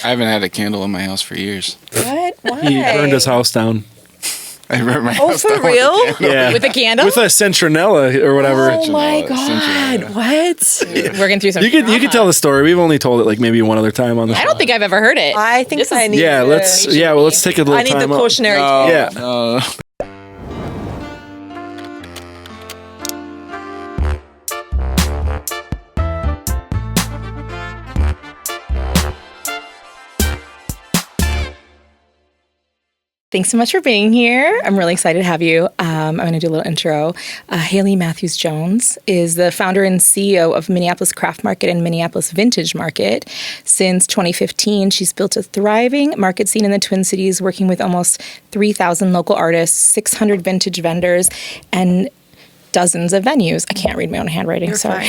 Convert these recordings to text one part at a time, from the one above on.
I haven't had a candle in my house for years. What? Why? He burned his house down. I burned my house for down with a real? candle. Yeah. With a candle? With a citronella or whatever. Oh my Citronella, God! What? Working through some You could trauma. tell the story. We've only told it like maybe one other time on the show. I don't think I've ever heard it. I think This I is- need. Yeah, let's take a little I need time the out. cautionary. No, tale. Yeah. no. Thanks so much for being here. I'm really excited to have you. I'm going to do a little intro. Hayley Matthews-Jones is the founder and CEO of Minneapolis Craft Market and Minneapolis Vintage Market. Since 2015, she's built a thriving market scene in the Twin Cities, working with almost 3,000 local artists, 600 vintage vendors, and dozens of venues. I can't read my own handwriting, sorry.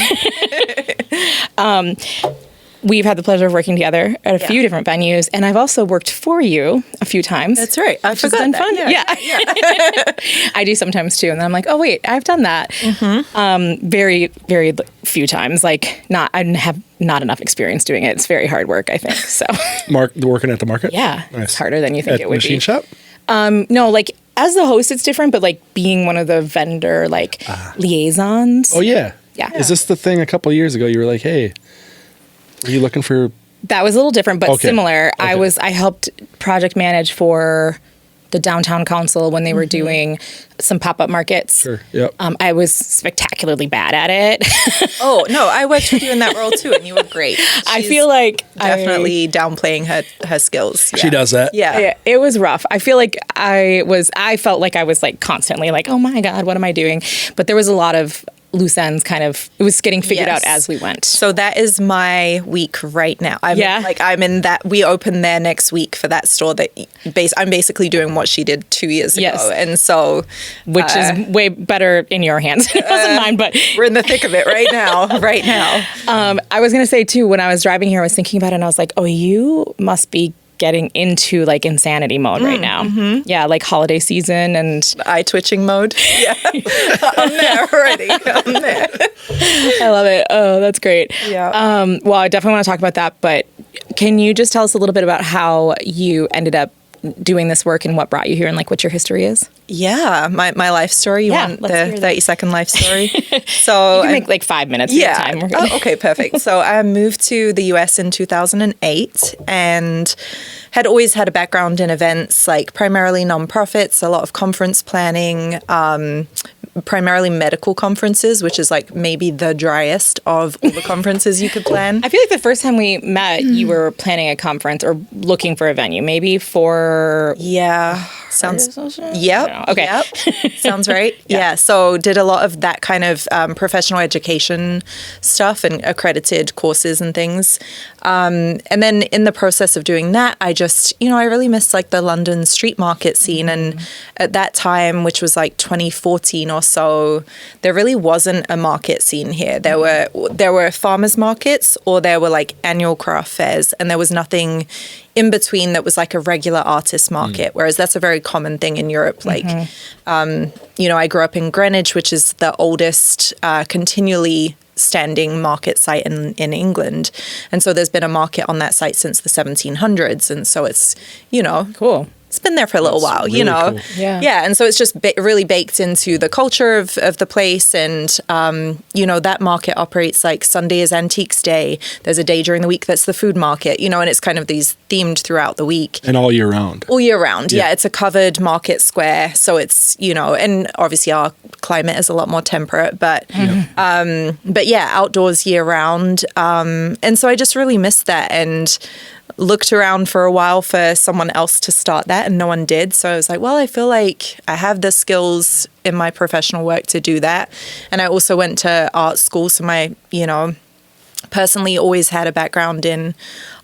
We've had the pleasure of working together at a few different venues, and I've also worked for you a few times. That's right. I which has forgot been that. fun. Yeah. I do sometimes too, and then I'm like, oh wait, I've done that. Very, very few times. Like, I have not enough experience doing it. It's very hard work, I think. So, Working at the market? yeah, Nice. it's harder than you think At it would Machine be. Shop? No, like as the host, it's different, but like being one of the vendor liaisons. Oh, yeah. Yeah. Is this the thing a couple of years ago? You were like, hey, are you looking for... That was a little different, but Okay. similar. Okay. I helped project manage for the downtown council when they were doing some pop-up markets. Sure, yep. I was spectacularly bad at it. Oh no, I worked with you in that role too, and you were great. I She's feel like definitely downplaying her skills. She does that. Yeah. Yeah, it was rough. I feel like I felt like I was like constantly like, oh my God, what am I doing? But there was a lot of loose ends it was getting figured out as we went. So that is my week right now. I'm in that. We open there next week for that store that I'm basically doing what she did 2 years ago. Yes. And so, Which is way better in your hands. It wasn't mine, but we're in the thick of it right now. Right now. I was going to say too, when I was driving here, I was thinking about it and I was like, oh, you must be getting into like insanity mode right now. Yeah, like holiday season and Eye twitching mode. Yeah. I'm there already. I'm there. I love it. Oh, that's great. Yeah. Well, I definitely want to talk about that, but can you just tell us a little bit about how you ended up doing this work and what brought you here and like what your history is? Yeah. My life story. You want let's the hear that. 30-second life story? So You can make like 5 minutes of your time. We're good. Oh, okay, perfect. So I moved to the US in 2008 and had always had a background in events, like primarily nonprofits, a lot of conference planning, primarily medical conferences, which is like maybe the driest of all the conferences you could plan. I feel like the first time we met, you were planning a conference or looking for a venue, maybe for... Yeah. Sounds. Yep. Okay. Yep. Sounds right. Yeah. So did a lot of that kind of professional education stuff and accredited courses and things. And then in the process of doing that, I just, I really missed like the London street market scene. And at that time, which was like 2014 or so, there really wasn't a market scene here. There were farmers markets or there were like annual craft fairs, and there was nothing in between that was like a regular artist market, whereas that's a very common thing in Europe. Like, I grew up in Greenwich, which is the oldest continually standing market site in England. And so there's been a market on that site since the 1700s. And so it's, Cool. it's been there for a little while, really cool. Yeah. And so it's just really baked into the culture of the place. And, that market operates like Sunday is Antiques Day. There's a day during the week that's the food market, and it's kind of these themed throughout the week. And all year round. All year round. Yeah. Yeah. It's a covered market square. So it's, and obviously our climate is a lot more temperate, but yeah, outdoors year round. And so I just really missed that and looked around for a while for someone else to start that, and no one did. So I was like, well, I feel like I have the skills in my professional work to do that. And I also went to art school. So my, personally always had a background in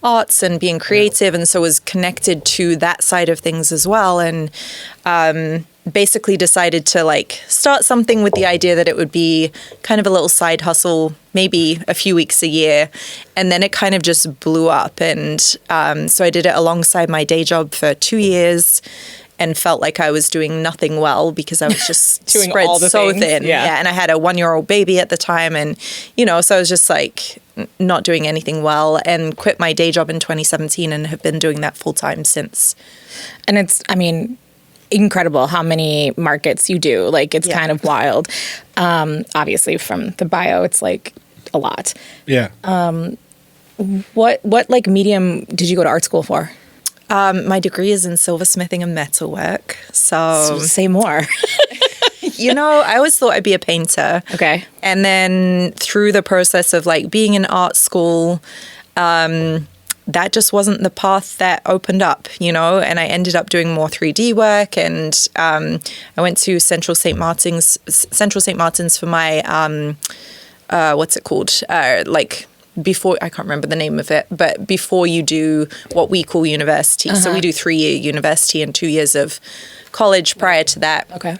arts and being creative, and so was connected to that side of things as well. And basically decided to like start something with the idea that it would be kind of a little side hustle, maybe a few weeks a year. And then it kind of just blew up. And so I did it alongside my day job for 2 years. and felt like I was doing nothing well because I was just Doing spread all the so things, thin. yeah. And I had a 1-year-old baby at the time, and so I was just like not doing anything well, and quit my day job in 2017 and have been doing that full time since. And it's, I mean, incredible how many markets you do. Like, it's kind of wild. Obviously, from the bio, it's like a lot. Yeah. What like medium did you go to art school for? My degree is in silversmithing and metalwork. So, Say more. I always thought I'd be a painter. Okay. And then through the process of like being in art school, that just wasn't the path that opened up, and I ended up doing more 3D work, and I went to Central St. Martin's for my, what's it called? Before, I can't remember the name of it, but before you do what we call university. So we do 3-year university and 2 years of college prior to that. Okay.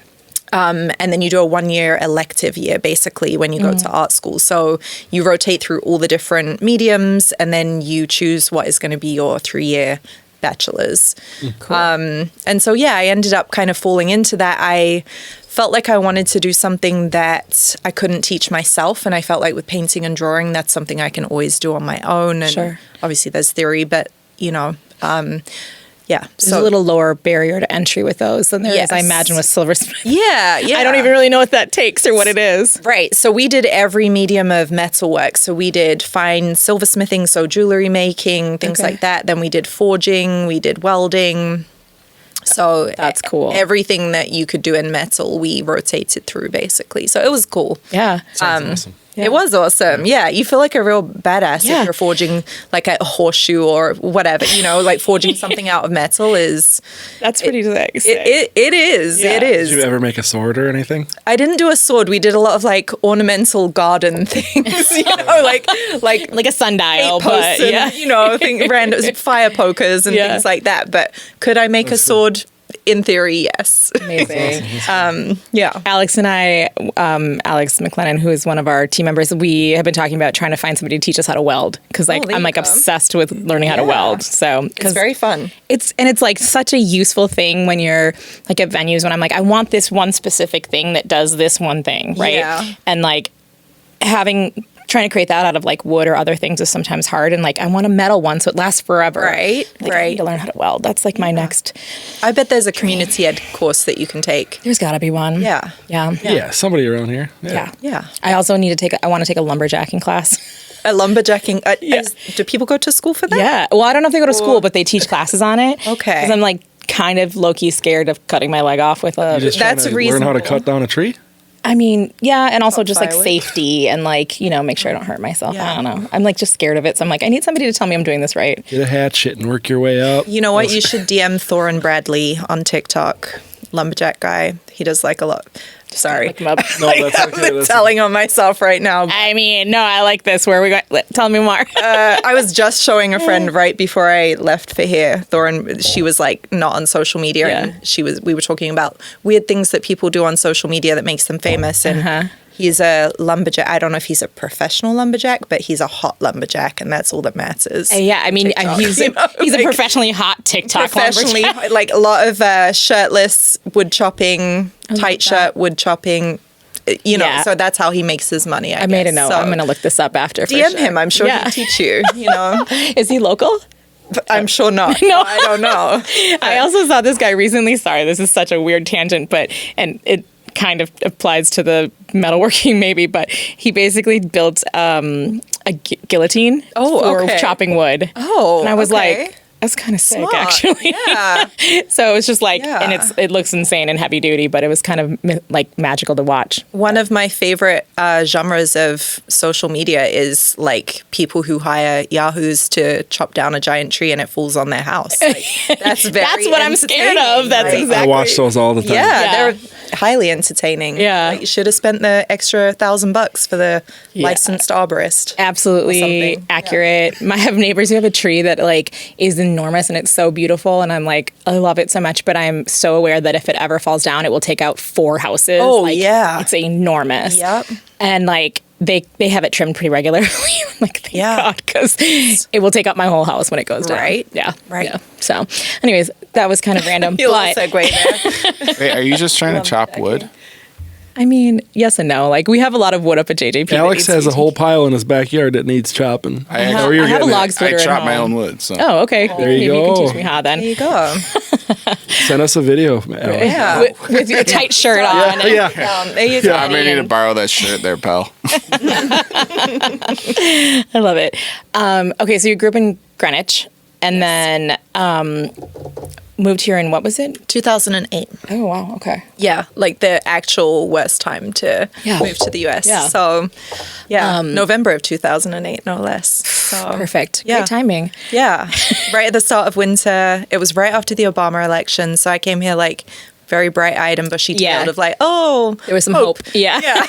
And then you do a 1-year elective year, basically, when you go to art school. So you rotate through all the different mediums, and then you choose what is going to be your 3-year bachelor's. Cool. And so, I ended up kind of falling into that. I felt like I wanted to do something that I couldn't teach myself. And I felt like with painting and drawing, that's something I can always do on my own. And obviously there's theory, but, There's a little lower barrier to entry with those than there is, I imagine, with silversmith. Yeah. I don't even really know what that takes or what it is. Right. So we did every medium of metalwork. So we did fine silversmithing, so jewelry making, things like that. Then we did forging, we did welding. So that's cool. Everything that you could do in metal, we rotated through basically. So it was cool. Yeah. Sounds awesome. Yeah. It was awesome. Yeah. You feel like a real badass if you're forging like a horseshoe or whatever, like forging something out of metal is. That's pretty sick. It is. Yeah. It is. Did you ever make a sword or anything? I didn't do a sword. We did a lot of like ornamental garden things, like a sundial, posts but and, random fire pokers and things like that. But could I make a sword? In theory, yes. Amazing. Yeah. Alex and I, Alex McLennan, who is one of our team members, we have been talking about trying to find somebody to teach us how to weld because I'm like obsessed with learning how to weld. So it's very fun. It's like such a useful thing when you're like at venues when I'm like, I want this one specific thing that does this one thing, right? Yeah. And like trying to create that out of like wood or other things is sometimes hard, and like I want a metal one so it lasts forever. Right. I need to learn how to weld. That's like my next. I bet there's a community ed course that you can take. There's got to be one. Yeah. Yeah, somebody around here. Yeah. I also need to I want to take a lumberjacking class. A lumberjacking. Do people go to school for that? Yeah. Well, I don't know if they go to school, but they teach classes on it. Okay. Because I'm like kind of low-key scared of cutting my leg off with a. You just That's trying to reasonable. learn how to cut down a tree? I mean, yeah, and also just like firewood. safety and like, make sure I don't hurt myself. Yeah. I don't know. I'm like just scared of it. So I'm like, I need somebody to tell me I'm doing this right. Get a hatchet and work your way up. You know what? You should DM Thorin Bradley on TikTok. Lumberjack guy. He does like a lot. Sorry. Look 'em up. No, that's okay. I'm telling on myself right now. I mean, no, I like this. Where we got? Tell me more. I was just showing a friend right before I left for here. Thorin, she was like not on social media, and we were talking about weird things that people do on social media that makes them famous. And he's a lumberjack. I don't know if he's a professional lumberjack, but he's a hot lumberjack, and that's all that matters. Yeah, I mean, TikTok, he's a professionally hot TikTok professionally, lumberjack. like a lot of shirtless wood chopping, tight shirt wood chopping. So that's how he makes his money. I made a guess. note. So I'm going to look this up after. DM him. I'm sure he'll teach you. Is he local? I'm sure not. No. I don't know. I also saw this guy recently. Sorry, this is such a weird tangent, and it kind of applies to the metalworking maybe, but he basically built a guillotine for chopping wood. Oh, and I was like, that's kind of sick, actually. Yeah. So it's just like, and it looks insane and heavy duty, but it was kind of like magical to watch. One of my favorite genres of social media is like people who hire yahoos to chop down a giant tree and it falls on their house. Like, that's what I'm scared of. That's exactly. I watch those all the time. Yeah, they're highly entertaining. Yeah. Like, you should have spent the extra $1,000 for the licensed arborist. Absolutely accurate. I have neighbors who have a tree that like is enormous and it's so beautiful, and I'm like, I love it so much, but I'm so aware that if it ever falls down, it will take out 4 houses. Oh, like, yeah. It's enormous. Yep. And like, they have it trimmed pretty regularly. Like, thank God, because it will take up my whole house when it goes down. Right. Yeah. Right. Yeah. So, anyways, that was kind of random. You but segue there. Wait, are you just trying to chop wood? I mean, yes and no. Like, we have a lot of wood up at JJP. Alex has a whole pile in his backyard that needs chopping. I Or I have a log I splitter at chop my home. own wood. So. Oh, okay. There you Maybe you go. can teach me how then. There you go. Send us a video, Alex. Yeah. With your tight shirt on. and- Yeah. There you go. I'm gonna need to borrow that shirt there, pal. I love it. Okay, so you grew up in Greenwich and then moved here in, what was it? 2008. Oh, wow. Okay. Yeah, like the actual worst time to Yeah. move to the US. Yeah. So, November of 2008, no less. So, Perfect. Yeah. Great timing. Yeah, right at the start of winter. It was right after the Obama election. So I came here like very bright-eyed and bushy-tailed Yeah. of like, oh, There was some hope. Yeah. Yeah.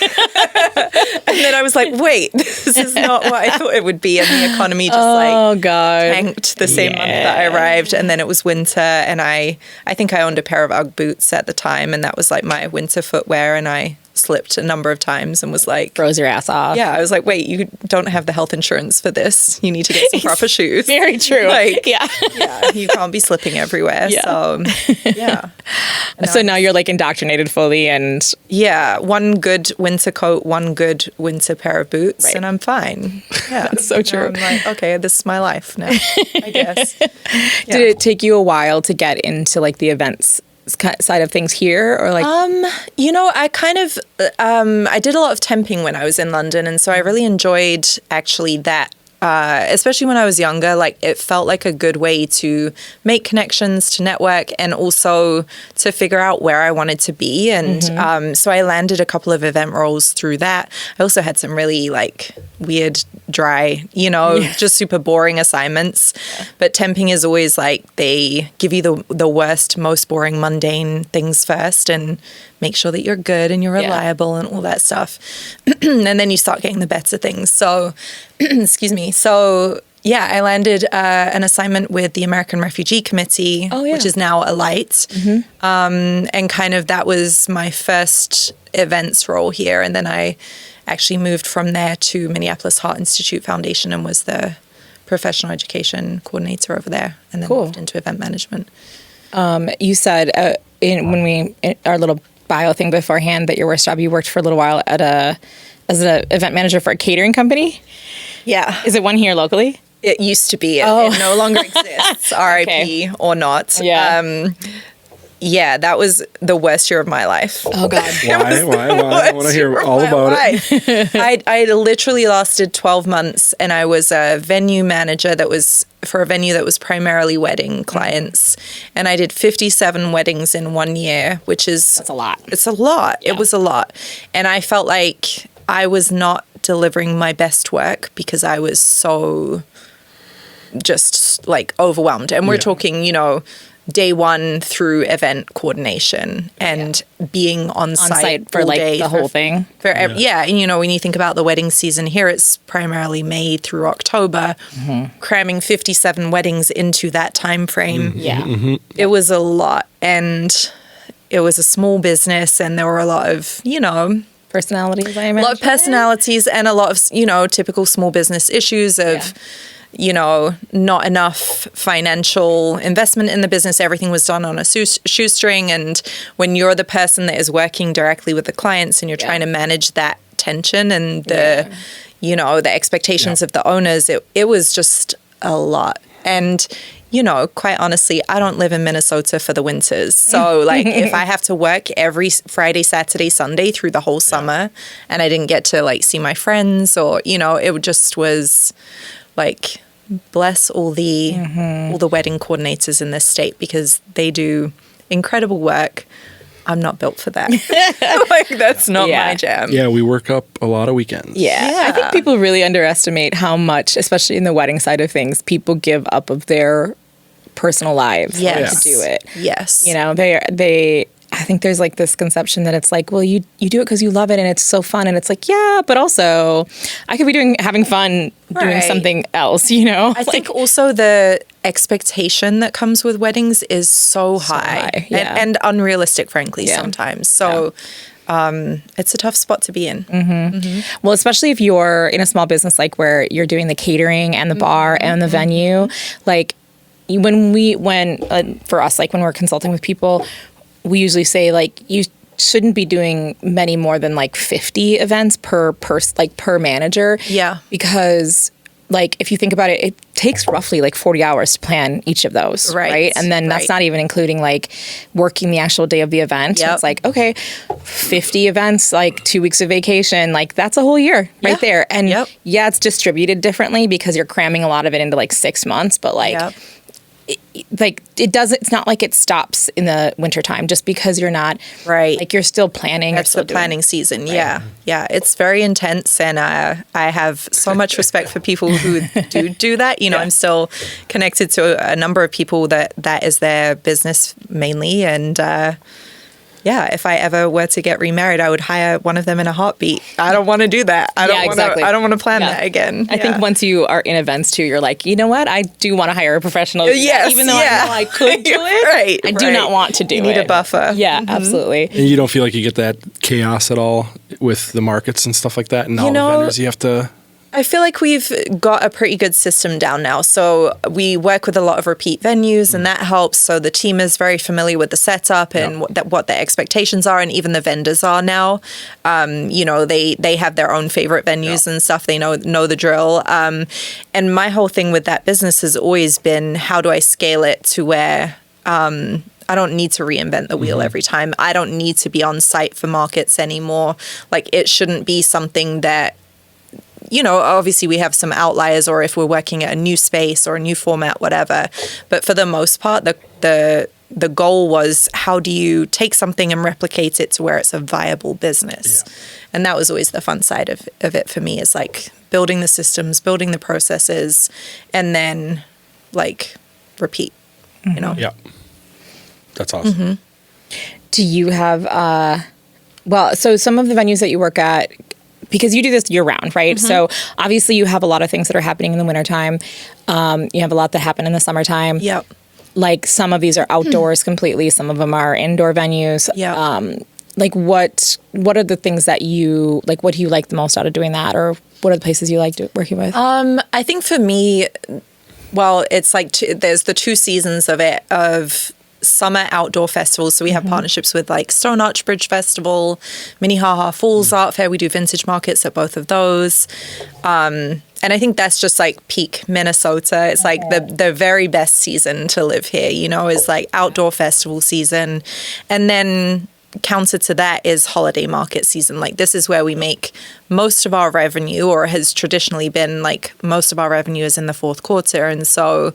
And then I was like, wait, this is not what I thought it would be. And the economy just Oh, God. tanked the same month that I arrived. And then it was winter. And I think I owned a pair of Ugg boots at the time. And that was like my winter footwear. And I slipped a number of times and was like, Froze your ass off. yeah, I was like, wait, you don't have the health insurance for this. You need to get some proper shoes. Very true. Like, yeah. yeah, you can't be slipping everywhere. Yeah. So, yeah. So now you're like indoctrinated fully and Yeah, one good winter coat, one good winter pair of boots, Right. and I'm fine. Yeah, That's so true. I'm like, okay, this is my life now, I guess. did it take you a while to get into like the events side of things here or like You know, I kind of, I did a lot of temping when I was in London, and so I really enjoyed actually that. Especially when I was younger, like it felt like a good way to make connections, to network, and also to figure out where I wanted to be. And so I landed a couple of event roles through that. I also had some really like weird, dry, just super boring assignments. But temping is always like they give you the worst, most boring, mundane things first and make sure that you're good and you're reliable and all that stuff. And then you start getting the better things. So, excuse me. So, yeah, I landed an assignment with the American Refugee Committee, which is now Alight. And kind of that was my first events role here. And then I actually moved from there to Minneapolis Heart Institute Foundation and was the professional education coordinator over there. And then moved into event management. you said in our little bio thing beforehand that your worst job, you worked for a little while as an event manager for a catering company. Yeah. Is it one here locally? It used to be. It no longer exists, RIP Okay. or not. Yeah. Yeah, that was the worst year of my life. Oh, God. Why? I want to hear all about it. I literally lasted 12 months, and I was a venue manager that was for a venue that was primarily wedding clients. And I did 57 weddings in 1 year, which is... That's a lot. It's a lot. Yeah. It was a lot. And I felt like I was not delivering my best work because I was so just like overwhelmed. And we're talking, day one through event coordination and being on site for all like day the whole thing. And when you think about the wedding season here, it's primarily May through October, cramming 57 weddings into that time frame. Yeah. It was a lot, and it was a small business, and there were a lot of, Personalities, I imagine. a lot of personalities and a lot of, typical small business issues of, not enough financial investment in the business. Everything was done on a shoestring. And when you're the person that is working directly with the clients and you're trying to manage that tension and the expectations of the owners, it was just a lot. And, quite honestly, I don't live in Minnesota for the winters. So, if I have to work every Friday, Saturday, Sunday through the whole summer and I didn't get to, see my friends or, it just was... bless all the wedding coordinators in this state because they do incredible work. I'm not built for that. That's not my jam. Yeah, we work up a lot of weekends. Yeah. I think people really underestimate how much, especially in the wedding side of things, people give up of their personal lives to do it. Yes. I think there's this conception that it's well, you do it because you love it and it's so fun. And it's yeah, but also I could be having fun doing something else, I think also the expectation that comes with weddings is so high. Yeah. And unrealistic, frankly, sometimes. So, it's a tough spot to be in. Well, especially if you're in a small business, like where you're doing the catering and the bar and the venue, like for us, like when we're consulting with people, we usually say like you shouldn't be doing many more than like 50 events per manager. Yeah. Because like if you think about it, it takes roughly like 40 hours to plan each of those, right? And then that's not even including like working the actual day of the event. It's like, okay, 50 events, like 2 weeks of vacation, like that's a whole year right there. And yeah, it's distributed differently because you're cramming a lot of it into like 6 months, but like it's not like it stops in the wintertime just because you're not like you're still planning. That's the planning season. Yeah. It's very intense, and I have so much respect for people who do that. You know, I'm still connected to a number of people that is their business mainly, and if I ever were to get remarried, I would hire one of them in a heartbeat. I don't want to do that. I don't want to plan that again. I think once you are in events too, you're like, you know what? I do want to hire a professional. Yes, even though I know I could do it. I do not want to do it. You need a buffer. Yeah, absolutely. And you don't feel like you get that chaos at all with the markets and stuff like that, and all the vendors you have to... I feel like we've got a pretty good system down now. So we work with a lot of repeat venues, and that helps. So the team is very familiar with the setup and what their expectations are, and even the vendors are now. You know, they have their own favorite venues and stuff. They know the drill. And my whole thing with that business has always been, how do I scale it to where I don't need to reinvent the wheel every time. I don't need to be on site for markets anymore. Like, it shouldn't be something that, you know, obviously we have some outliers, or if we're working at a new space or a new format, whatever. But for the most part, the goal was, how do you take something and replicate it to where it's a viable business? Yeah. And that was always the fun side of it for me, is like building the systems, building the processes, and then like repeat, you know? Yeah. That's awesome. Do you have, so some of the venues that you work at, because you do this year round, right? So obviously you have a lot of things that are happening in the wintertime. You have a lot that happen in the summertime. Yep. Like some of these are outdoors completely. Some of them are indoor venues. Yeah. Like what are the things that you, like what do you like the most out of doing that? Or what are the places you like working with? I think for me, well, it's like there's the 2 seasons of it, of summer outdoor festivals. So we have partnerships with like Stone Arch Bridge Festival, Minnehaha Falls Art Fair. We do vintage markets at both of those. And I think that's just like peak Minnesota. It's like the very best season to live here, you know, is like outdoor festival season. And then counter to that is holiday market season. Like, this is where we make most of our revenue, or has traditionally been like most of our revenue is in the fourth quarter. And so,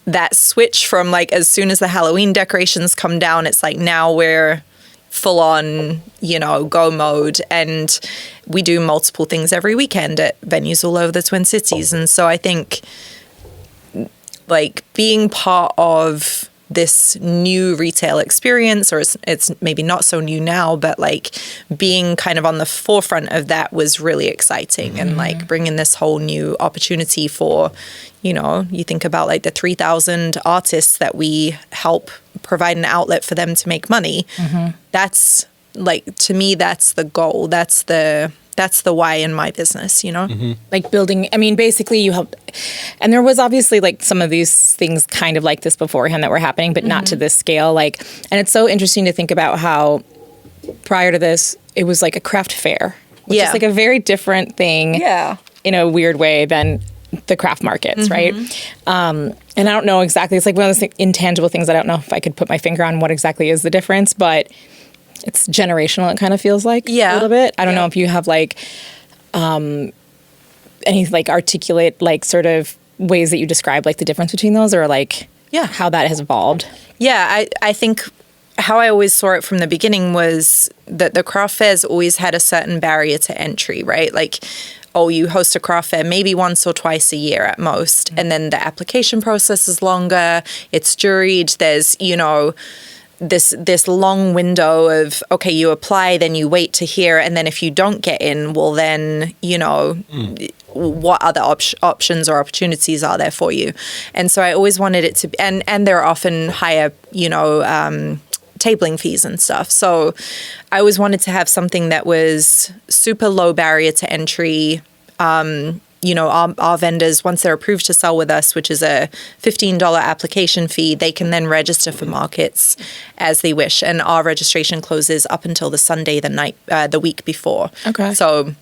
that switch from like, as soon as the Halloween decorations come down, it's like now we're full on, you know, go mode, and we do multiple things every weekend at venues all over the Twin Cities. And so I think like being part of this new retail experience, or it's maybe not so new now, but like being kind of on the forefront of that was really exciting, and like bringing this whole new opportunity for, you know, you think about like the 3,000 artists that we help provide an outlet for them to make money. That's like, to me, that's the goal. That's the why in my business, you know? Like building, I mean, basically you help, and there was obviously like some of these things kind of like this beforehand that were happening, but not to this scale. Like, and it's so interesting to think about how prior to this, it was like a craft fair, which is like a very different thing in a weird way than the craft markets, right? And I don't know exactly, it's like one of those intangible things. I don't know if I could put my finger on what exactly is the difference, but it's generational, it kind of feels like a little bit. I don't know if you have like any like articulate like sort of ways that you describe like the difference between those, or like how that has evolved. Yeah, I think how I always saw it from the beginning was that the craft fairs always had a certain barrier to entry, right? Like, oh, you host a craft fair maybe once or twice a year at most, and then the application process is longer, it's juried, there's, you know, this long window of, okay, you apply, then you wait to hear, and then if you don't get in, well then, you know, what other options or opportunities are there for you? And so I always wanted it to be, and they're often higher, you know, tabling fees and stuff. So I always wanted to have something that was super low barrier to entry. Our vendors, once they're approved to sell with us, which is a $15 application fee, they can then register for markets as they wish. And our registration closes up until the Sunday, the week before. Okay. So,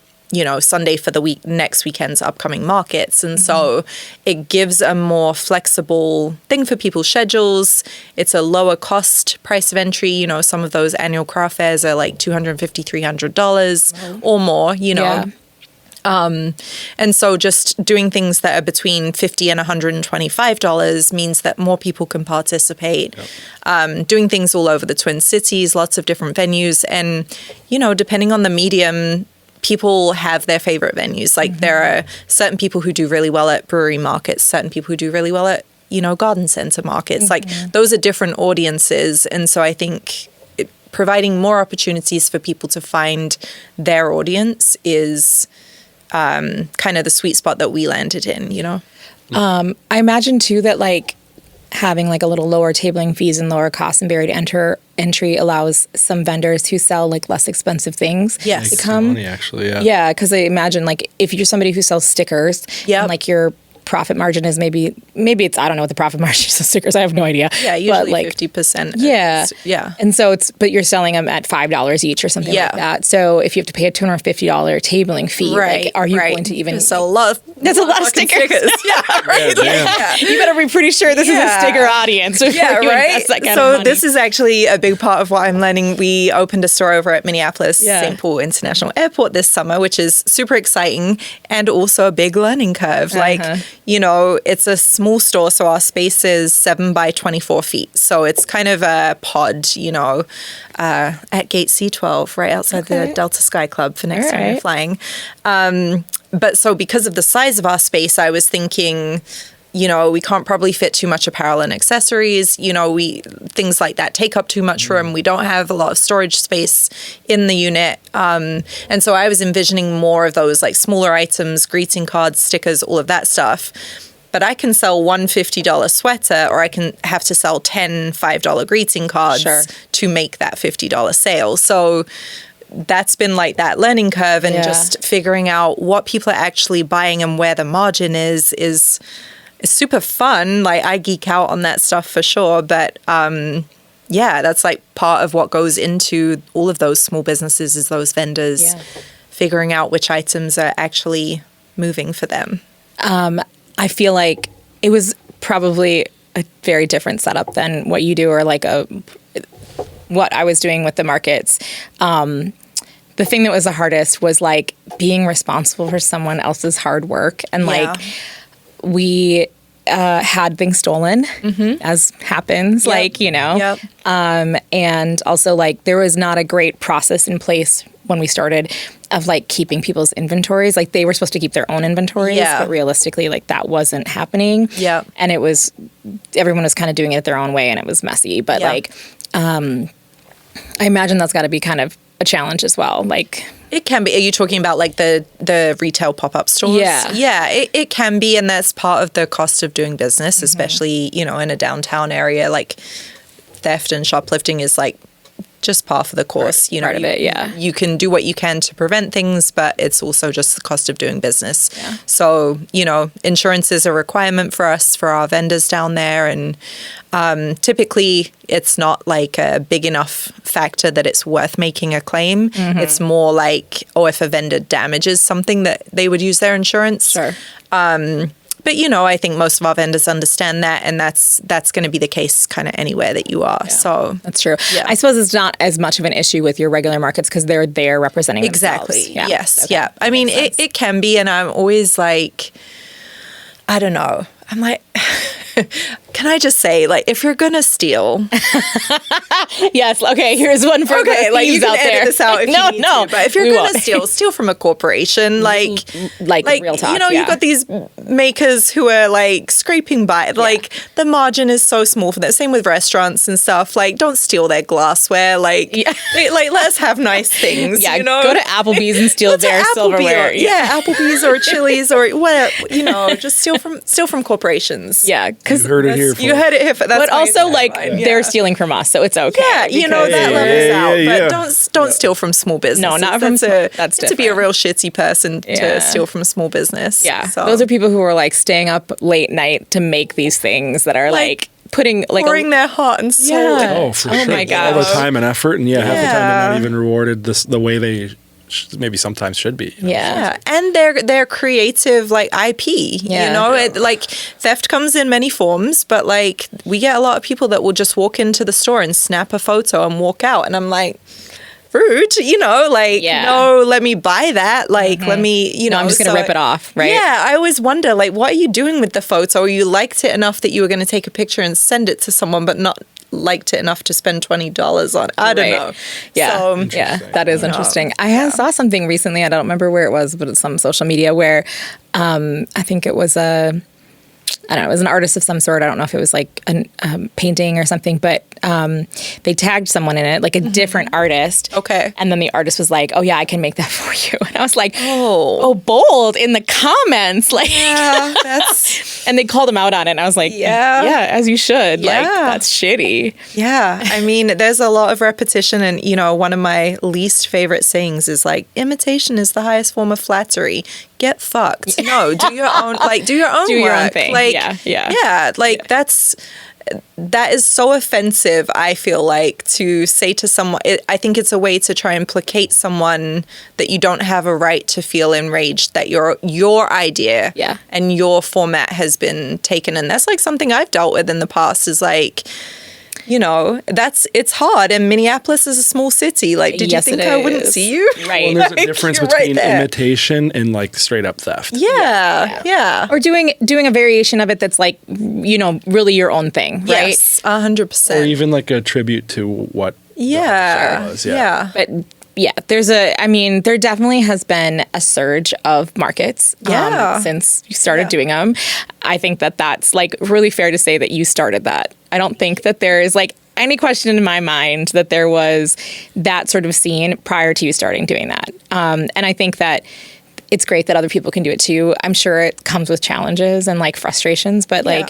Sunday for the next weekend's upcoming markets. And so it gives a more flexible thing for people's schedules. It's a lower cost price of entry. Some of those annual craft fairs are like $250, $300 or more, Yeah. And so just doing things that are between $50 and $125 means that more people can participate. Yep. Doing things all over the Twin Cities, lots of different venues. And, depending on the medium, people have their favorite venues. Like there are certain people who do really well at brewery markets, certain people who do really well at, garden center markets. Like those are different audiences. And so I think providing more opportunities for people to find their audience is kind of the sweet spot that we landed in, I imagine too that having a little lower tabling fees and lower costs and barrier to entry allows some vendors who sell less expensive things Yes. to come. Money, actually, yeah. Yeah, because I imagine if you're somebody who sells stickers and your profit margin is maybe it's, I don't know what the profit margin is of stickers. I have no idea. Yeah, usually 50%. Yeah. And so but you're selling them at $5 each or something like that. So if you have to pay a $250 tabling fee, are you going to even sell a lot? That's a lot of stickers. Yeah, right. Yeah, You better be pretty sure this is a sticker audience. Yeah, right. So this is actually a big part of what I'm learning. We opened a store over at Minneapolis St. Paul International Airport this summer, which is super exciting and also a big learning curve. It's a small store, so our space is 7 by 24 feet. So it's kind of a pod, at Gate C12, right outside the Delta Sky Club for next time you're flying. But so because of the size of our space, I was thinking, we can't probably fit too much apparel and accessories. Things like that take up too much room. We don't have a lot of storage space in the unit. And so I was envisioning more of those smaller items, greeting cards, stickers, all of that stuff. But I can sell one $50 sweater, or I can have to sell 10 $5 greeting cards to make that $50 sale. So that's been that learning curve, and just figuring out what people are actually buying and where the margin is super fun. I geek out on that stuff for sure. But that's part of what goes into all of those small businesses is those vendors figuring out which items are actually moving for them. I feel like it was probably a very different setup than what you do, or what I was doing with the markets. The thing that was the hardest was being responsible for someone else's hard work. And we had things stolen, as happens, and also there was not a great process in place when we started of keeping people's inventories. They were supposed to keep their own inventories, but realistically that wasn't happening. Yeah. And it was, everyone was kind of doing it their own way, and it was messy. But I imagine that's got to be kind of a challenge as well. It can be. Are you talking about the retail pop-up stores? Yeah. Yeah, it can be, and that's part of the cost of doing business, especially, in a downtown area. Theft and shoplifting is just par for the course. Part of it, you can do what you can to prevent things, but it's also just the cost of doing business. Yeah. So, insurance is a requirement for us, for our vendors down there. And typically it's not a big enough factor that it's worth making a claim. It's more if a vendor damages something, that they would use their insurance. Sure. But, I think most of our vendors understand that, and that's going to be the case kind of anywhere that you are. Yeah. So that's true. Yeah. I suppose it's not as much of an issue with your regular markets because they're there representing themselves. Exactly. Yeah. Yes. Okay. Yeah. I mean, it can be, and I'm always I don't know. I'm can I just say, if you're gonna steal, yes, okay. Here's one for you can out edit there. this out if you need to. But if you're gonna steal from a corporation, real talk. You've got these makers who are scraping by. The margin is so small for that. Same with restaurants and stuff. Don't steal their glassware. Let us have nice things. Yeah, go to Applebee's and steal their silverware. Applebee's or Chili's or whatever. Just steal from corporations. Yeah, You heard it here. You heard it here. That's But my also, like, tagline, they're stealing from us, so it's okay. Yeah, you know, that levels out. But don't steal from small business. No, not from that's to be a real shitty person to steal from small business. Yeah. So. Those are people who are like staying up late night to make these things that are like putting like pouring their heart and soul. Yeah. Oh, for sure. My God. All the time and effort, and half the time they're not even rewarded the way they maybe sometimes should be. Yeah, and they're creative, like IP. Yeah. You know, like theft comes in many forms, but like we get a lot of people that will just walk into the store and snap a photo and walk out, and I'm like, rude, you know, like no, let me buy that. Like let me, you know, I'm just gonna rip it off, right? Yeah, I always wonder, like, what are you doing with the photo? You liked it enough that you were going to take a picture and send it to someone, but not liked it enough to spend $20 on. I don't know. Yeah, so, that is interesting. I saw something recently. I don't remember where it was, but it's some social media where I think it was it was an artist of some sort. I don't know if it was like a painting or something, but they tagged someone in it, like a different artist. Okay. And then the artist was like, oh, yeah, I can make that for you. And I was like, oh bold in the comments. Like, yeah, that's... And they called him out on it. And I was like, yeah, as you should. Yeah. Like, that's shitty. Yeah. I mean, there's a lot of repetition. And, you know, one of my least favorite sayings is like, imitation is the highest form of flattery. Get fucked. No, do your own, like, do your own Do work. your own thing. Like, Yeah, like that is so offensive, I feel like, to say to someone. I think it's a way to try and placate someone that you don't have a right to feel enraged that your idea and your format has been taken. And that's like something I've dealt with in the past is like, you know, it's hard. And Minneapolis is a small city. Like, did you think I wouldn't see you? Right. Well, there's a difference between imitation and like straight up theft. Yeah. Or doing a variation of it that's like, you know, really your own thing, right? Yes, 100%. Or even like a tribute to what the show was. But yeah, there definitely has been a surge of markets since you started doing them. I think that's like really fair to say that you started that. I don't think that there is like any question in my mind that there was that sort of scene prior to you starting doing that. And I think that it's great that other people can do it too. I'm sure it comes with challenges and like frustrations, but like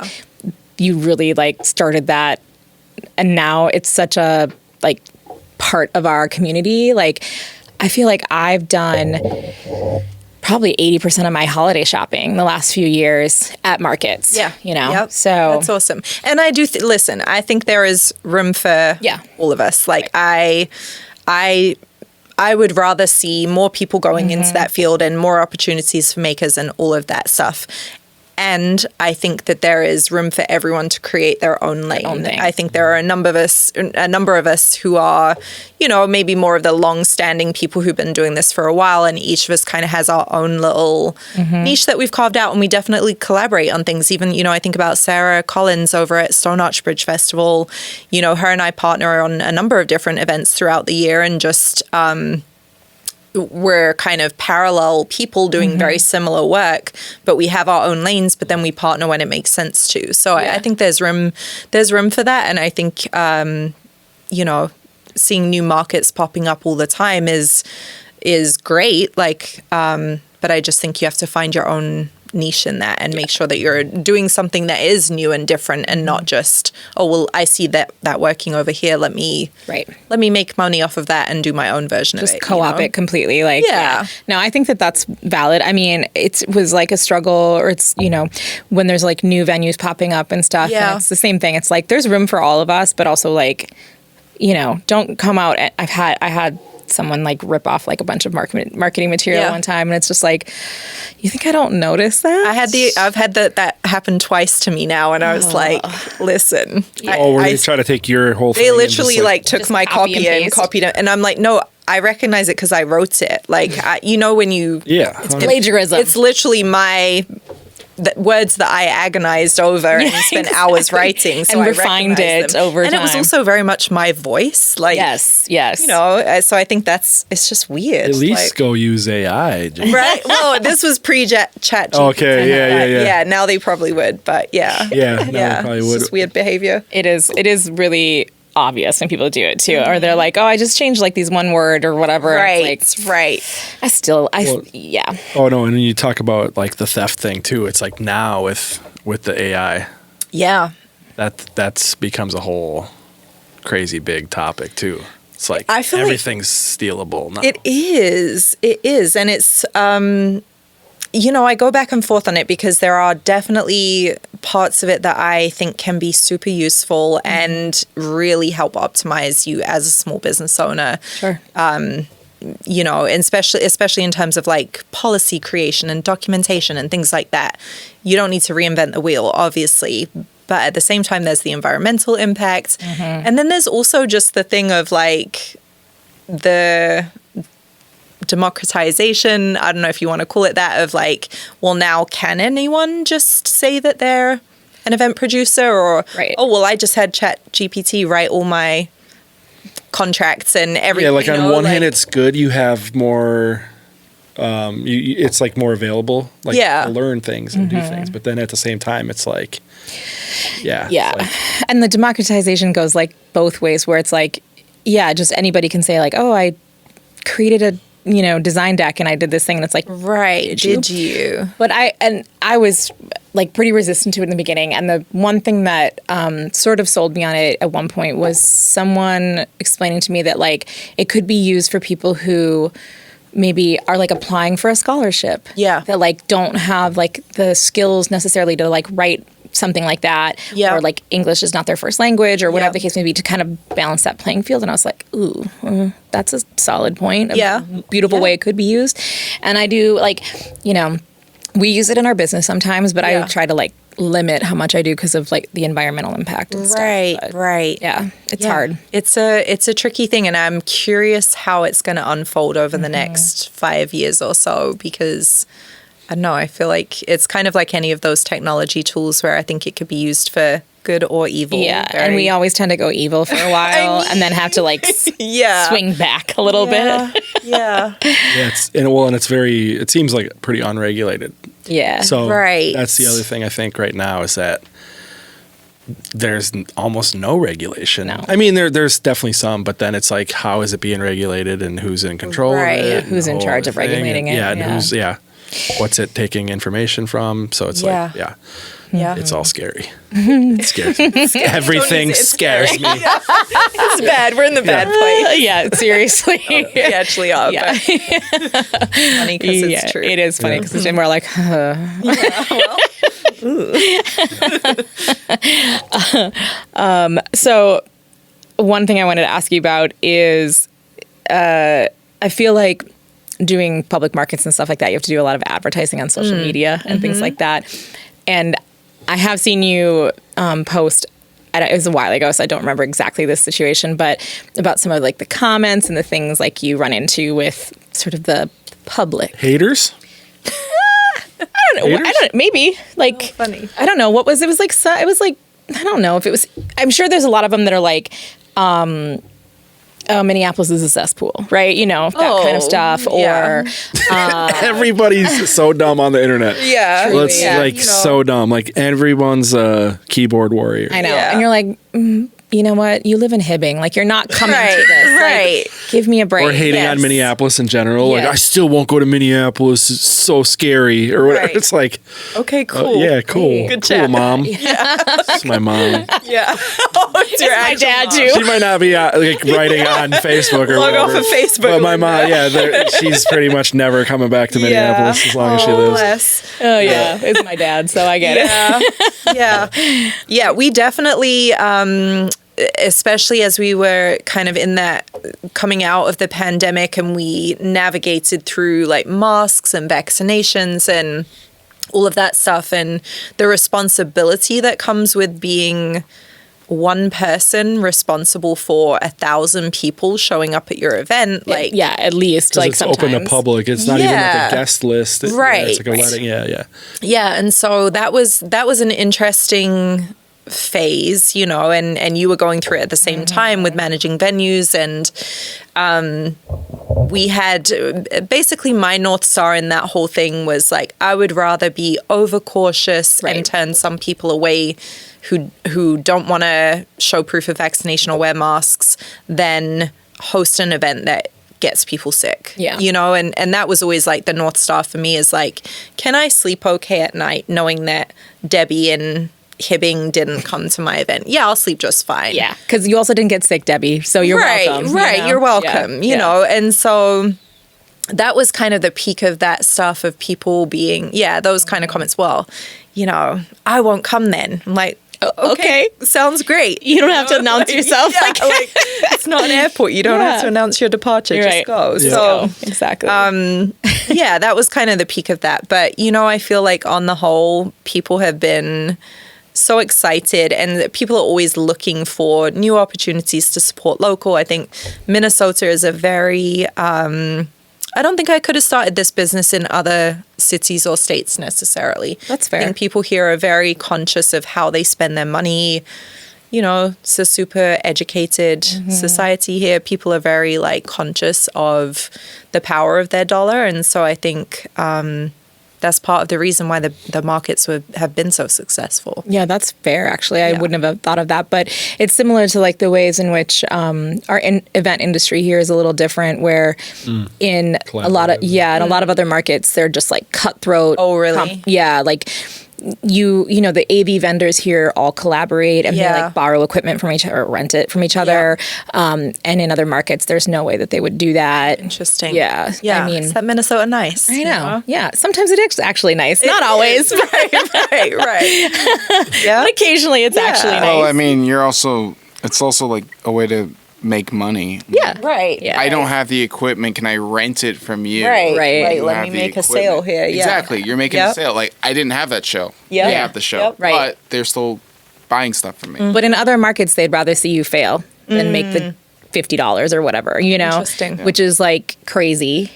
you really like started that, and now it's such a like part of our community. Like I feel like I've done probably 80% of my holiday shopping the last few years at markets. Yeah. You know? So that's awesome. And I do listen, I think there is room for all of us. Like I would rather see more people going into that field and more opportunities for makers and all of that stuff. And I think that there is room for everyone to create their own lane. I think there are a number of us who are, you know, maybe more of the long-standing people who've been doing this for a while, and each of us kind of has our own little niche that we've carved out, and we definitely collaborate on things. Even, you know, I think about Sarah Collins over at Stone Arch Bridge Festival. You know, her and I partner on a number of different events throughout the year, and just we're kind of parallel people doing very similar work, but we have our own lanes, but then we partner when it makes sense to. So I think there's room for that. And I think, you know, seeing new markets popping up all the time is great. Like, but I just think you have to find your own niche in that and make sure that you're doing something that is new and different, and not just, oh, well, I see that working over here. Let me make money off of that and do my own version of it. Just co-op it completely. Like, no, I think that's valid. I mean, it was like a struggle, or it's, you know, when there's like new venues popping up and stuff, and it's the same thing. It's like, there's room for all of us, but also like, you know, don't come out. I had someone like rip off like a bunch of marketing material one time, and it's just like, you think I don't notice that? I've had that happen twice to me now, and I was like, listen. Where they try to take your whole thing. They literally like took my copy and copied it, and I'm like, no, I recognize it because I wrote it. Like, you know, when you it's plagiarism. It's literally my words that I agonized over and spent hours writing, so and I refined it them. over and time. And it was also very much my voice. Like, yes, you know. So I think it's just weird. At least go use AI, right? Well, this was pre-chat. Okay, yeah. Now they probably would, but they probably would. It's just weird behavior. It is really obvious when people do it too, or they're like, oh, I just changed like these one word or whatever. Right, it's like, right. Oh no, and you talk about like the theft thing too. It's like now with the AI. Yeah. That's becomes a whole crazy big topic too. It's like I feel everything's stealable now. It is. And it's, I go back and forth on it because there are definitely parts of it that I think can be super useful and really help optimize you as a small business owner. Sure. And especially in terms of like policy creation and documentation and things like that. You don't need to reinvent the wheel, obviously. But at the same time, there's the environmental impact. And then there's also just the thing of like the democratization, I don't know if you want to call it that, of like, well, now can anyone just say that they're an event producer? Or, oh, well, I just had ChatGPT write all my contracts and everything. Yeah, like on one hand, it's good. You have more... it's like more available, like to learn things and do things. But then at the same time, it's like, like, and the democratization goes like both ways, where it's like, just anybody can say like, oh, I created a design deck and I did this thing, and it's like, right, did you? But I was like pretty resistant to it in the beginning, and the one thing that sort of sold me on it at one point was someone explaining to me that like it could be used for people who maybe are like applying for a scholarship. Yeah. That like don't have like the skills necessarily to like write something like that. Yeah. Or like English is not their first language or whatever the case may be, to kind of balance that playing field. And I was like, ooh, that's a solid point. A beautiful way it could be used. And I do like, we use it in our business sometimes, but I try to like limit how much I do because of like the environmental impact and stuff. Right. Yeah, it's hard. It's a tricky thing, and I'm curious how it's going to unfold over the next 5 years or so, because I don't know, I feel like it's kind of like any of those technology tools where I think it could be used for good or evil. Yeah, and we always tend to go evil for a while and then have to like swing back a little bit. Yeah. It seems like pretty unregulated. Yeah. So that's the other thing I think right now is that there's almost no regulation. No. I mean, there's definitely some, but then it's like, how is it being regulated and who's in control of it? Who's in charge of regulating it? And who's, what's it taking information from? So it's like, it's all scary. It scares me. Everything scares me. It's bad. We're in the bad place. Yeah, seriously. We actually are. Yeah. Funny because it's true. It is funny because we're like, so one thing I wanted to ask you about is I feel like doing public markets and stuff like that, you have to do a lot of advertising on social media and things like that. And I have seen you post, it was a while ago, so I don't remember exactly this situation, but about some of like the comments and the things like you run into with sort of the public. Haters? I don't know. Maybe like, funny. I don't know. What was, it was like, I don't know if it was, I'm sure there's a lot of them that are like, Minneapolis is a cesspool, right? That kind of stuff. Or everybody's so dumb on the internet. Yeah. So dumb. Like everyone's a keyboard warrior. I know. Yeah. And you're like, you know what? You live in Hibbing. Like, you're not coming to this. Right. Like, give me a break. Or hating on Minneapolis in general. Like, I still won't go to Minneapolis. It's so scary. Or whatever. It's like, okay, cool. Yeah, cool. Good cool, chat. Mom. It's my mom. Yeah. It's my dad, too. She might not be like writing on Facebook or Log whatever. off of Facebook. But my mom, she's pretty much never coming back to Minneapolis as long as she lives. Oh, yeah. It's my dad, so I get it. Yeah, we definitely... especially as we were kind of in that coming out of the pandemic and we navigated through like masks and vaccinations and all of that stuff, and the responsibility that comes with being one person responsible for 1,000 people showing up at your event. Like, at least like it's sometimes. open to public. It's not even like a guest list. It's like a wedding. Yeah. And so that was an interesting phase, and you were going through it at the same time with managing venues, and we had basically my North Star in that whole thing was like, I would rather be overcautious and turn some people away who don't want to show proof of vaccination or wear masks than host an event that gets people sick. And that was always like the North Star for me, is like, can I sleep okay at night knowing that Debbie in Hibbing didn't come to my event. Yeah, I'll sleep just fine. Yeah, because you also didn't get sick, Debbie. So you're welcome. Right, you're welcome. Yeah. You know, and so that was kind of the peak of that stuff of people being, those kind of comments. Well, you know, I won't come then. I'm like, okay, sounds great. You don't have to announce yourself. Yeah, like, it's not an airport. You don't have to announce your departure. Just go. Yeah. So exactly. that was kind of the peak of that. But, you know, I feel like on the whole, people have been so excited, and people are always looking for new opportunities to support local. I think Minnesota is a very, I don't think I could have started this business in other cities or states necessarily. That's fair. I think people here are very conscious of how they spend their money. You know, it's a super educated society here. People are very like conscious of the power of their dollar. And so I think that's part of the reason why the markets have been so successful. Yeah, that's fair, actually. I wouldn't have thought of that. But it's similar to like the ways in which our event industry here is a little different, where in a lot of, in a lot of other markets, they're just like cutthroat. Oh, really? Like you know, the AV vendors here all collaborate and they like borrow equipment from each other or rent it from each other. And in other markets, there's no way that they would do that. Interesting. Yeah. Yeah. I mean, is that Minnesota nice? I know. Yeah. Sometimes it is actually nice. Not always. right. Yeah. But occasionally it's actually nice. Well, I mean, it's also like a way to make money. Yeah. Right. Yeah. I don't have the equipment. Can I rent it from you? Right. Right. Let me make a sale here. Yeah. Exactly. You're making a sale. Like, I didn't have that show. Yeah. They have the show. Yep. Right. But they're still buying stuff from me. But in other markets, they'd rather see you fail than make the $50 or whatever, you know? Interesting. Which is like crazy.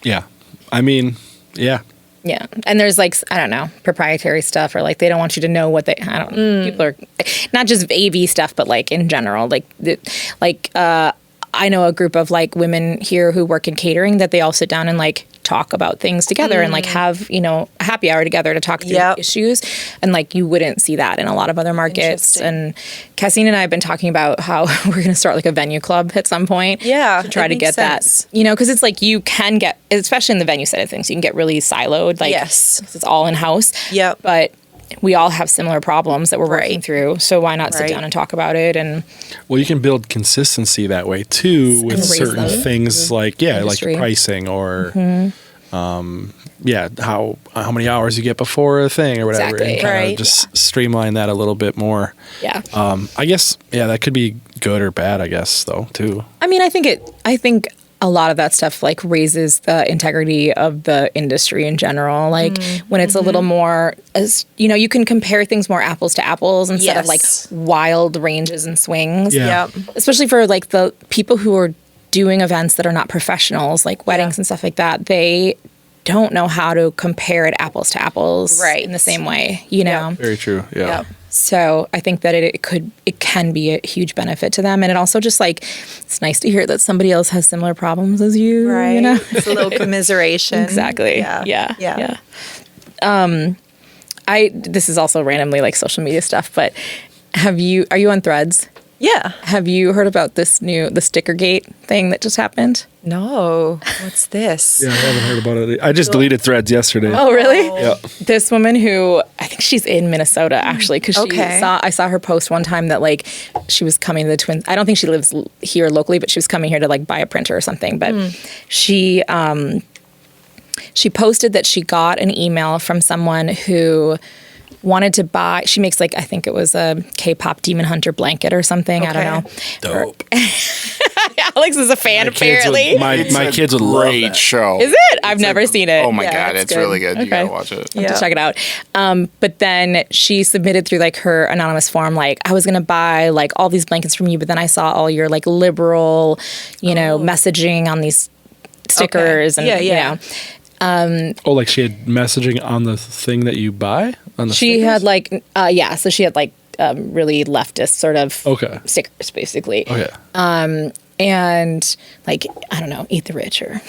Yeah. I mean, yeah. Yeah. And there's like, I don't know, proprietary stuff, or like they don't want you to know what they, I don't know. People are not just AV stuff, but like in general, I know a group of like women here who work in catering that they all sit down and like talk about things together and like have, you know, a happy hour together to talk through issues. And like you wouldn't see that in a lot of other markets. And Cassine and I have been talking about how we're going to start like a venue club at some point. Yeah. To try to get that, you know, because it's like you can get, especially in the venue side of things, you can get really siloed. Like, 'cause it's all in house. Yep. But we all have similar problems that we're working through. So why not sit down and talk about it? And well, you can build consistency that way too with certain things like like pricing or how many hours you get before a thing or whatever. Exactly. And kind of just streamline that a little bit more. Yeah. I guess that could be good or bad, I guess, though, too. I mean, I think a lot of that stuff like raises the integrity of the industry in general. Like when it's a little more, as you know, you can compare things more apples to apples instead of like wild ranges and swings. Yeah. Especially for like the people who are doing events that are not professionals, like weddings and stuff like that. They don't know how to compare it apples to apples in the same way, you know? Very true. Yeah. So I think that it can be a huge benefit to them. And it also just like, it's nice to hear that somebody else has similar problems as you, you know? It's a little commiseration. Exactly. Yeah. This is also randomly like social media stuff, but are you on Threads? Yeah. Have you heard about the Stickergate thing that just happened? No. What's this? Yeah, I haven't heard about it. I just deleted Threads yesterday. Oh, really? Yeah. This woman who, I think she's in Minnesota actually, because I saw her post one time that like she was coming to the Twin. I don't think she lives here locally, but she was coming here to like buy a printer or something. But she posted that she got an email from someone who wanted to buy, she makes like, I think it was a K-pop Demon Hunter blanket or something. I don't know. Dope. Alex is a fan, apparently. My kids would love Great that. show. Is it? I've never seen it. Oh my God, it's really good. You gotta watch it. I have to check it out. But then she submitted through like her anonymous form, like, I was going to buy like all these blankets from you, but then I saw all your like liberal, you know, messaging on these stickers. And, you know. Like she had messaging on the thing that you buy? On the she stickers? had like, so she had like really leftist sort of stickers, basically. Okay. And like, I don't know, eat the rich or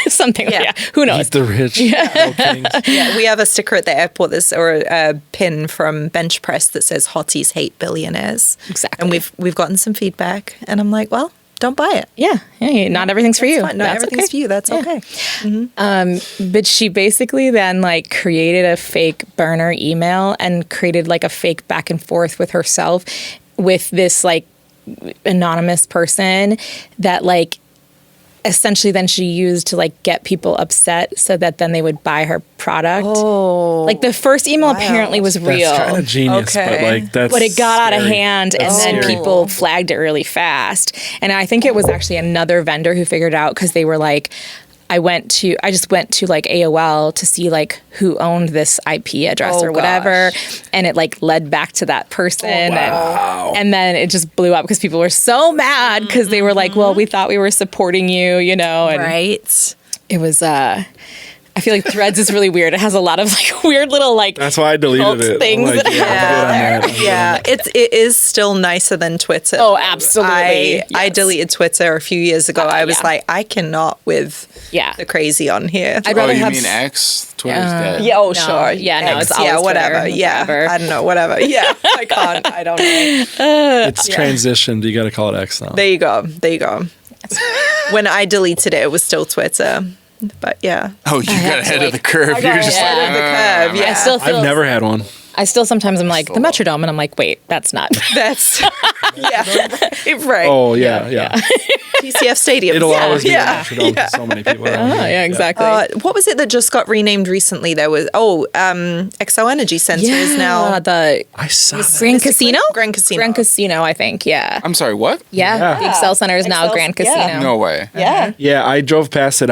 something like that. Who knows? Eat the rich. Yeah, we have a sticker at the airport or a pin from Bench Press that says "Hotties hate billionaires." Exactly. And we've gotten some feedback, and I'm like, well, don't buy it. Yeah. Hey, not everything's for you. Fine. Not everything's for you. That's okay. But she basically then like created a fake burner email and created like a fake back and forth with herself with this like anonymous person that like essentially then she used to like get people upset so that then they would buy her product. Oh. Like the first email apparently was real. That's kind of genius, but like that's But it got out of hand and then scary. people flagged it really fast. And I think it was actually another vendor who figured it out because they were like, I just went to like AOL to see like who owned this IP address or whatever. And it like led back to that person. And then it just blew up because people were so mad because they were like, well, we thought we were supporting you, you know. And Right. it was, I feel like Threads is really weird. It has a lot of like weird little like That's why I deleted cult it. things Like, that yeah, I'm good on that. Yeah, it is still nicer than Twitter. Oh, absolutely. I deleted Twitter a few years ago. I was yeah. like, I cannot with the crazy on here. I'd rather you have mean X? Twitter's dead. Yeah, oh, No. sure. Yeah, no, it's yeah, always whatever. Twitter, Yeah, forever. I don't know, whatever. Yeah, I can't. I don't know. It's transitioned. You got to call it X now. There you go. There you go. When I deleted it, it was still Twitter. But yeah. Oh, you got ahead of the curve. I You're got just ahead like, of the curve. I Yeah. still feel I've never had one. I still sometimes I'm like the Metrodome and I'm like, wait, that's not. That's yeah. Right. Oh yeah. TCF Stadium. It'll always be yeah. a Metrodome to so many people. around here. yeah, exactly. What was it that just got renamed recently? There was XO Energy Center is now the I saw that. Grand Casino. Grand Casino. Grand Casino, I think. Yeah. I'm sorry, what? Yeah. The Excel Center is now Excel- Grand yeah. Casino. No way. Yeah. Yeah, I drove past it.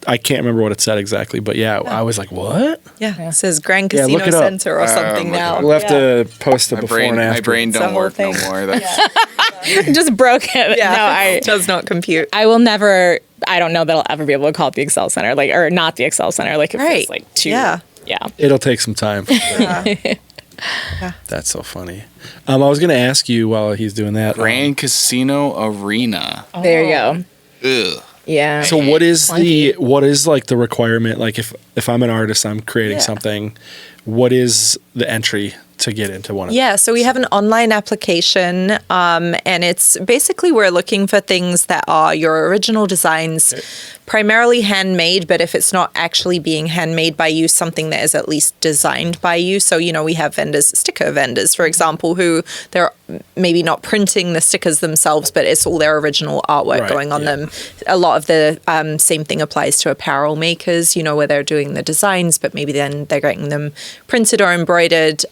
I can't remember what it said exactly, but yeah, I was like, what? Yeah. It says Grand Yeah, Casino look it up. Center or something my now. God. We'll have to post it My before brain, and after. my brain the don't whole work no thing. more. That's, Just broke it. Yeah. No, It does not compute. I will never. I don't know that I'll ever be able to call it the Excel Center, like or not the Excel Center, like if Right. it's like too. Yeah. Yeah. It'll take some time. That's so funny. I was going to ask you while he's doing that. Grand Casino Arena. There you go. Ugh. Yeah. So what is like the requirement? Like if I'm an artist, I'm creating something. What is the entry to get into one of them? Yeah, so we have an online application, and it's basically we're looking for things that are your original designs, primarily handmade, but if it's not actually being handmade by you, something that is at least designed by you. So, you know, we have sticker vendors, for example, who they're maybe not printing the stickers themselves, but it's all their original artwork going on them. A lot of the same thing applies to apparel makers, you know, where they're doing the designs, but maybe then they're getting them printed or embroidered.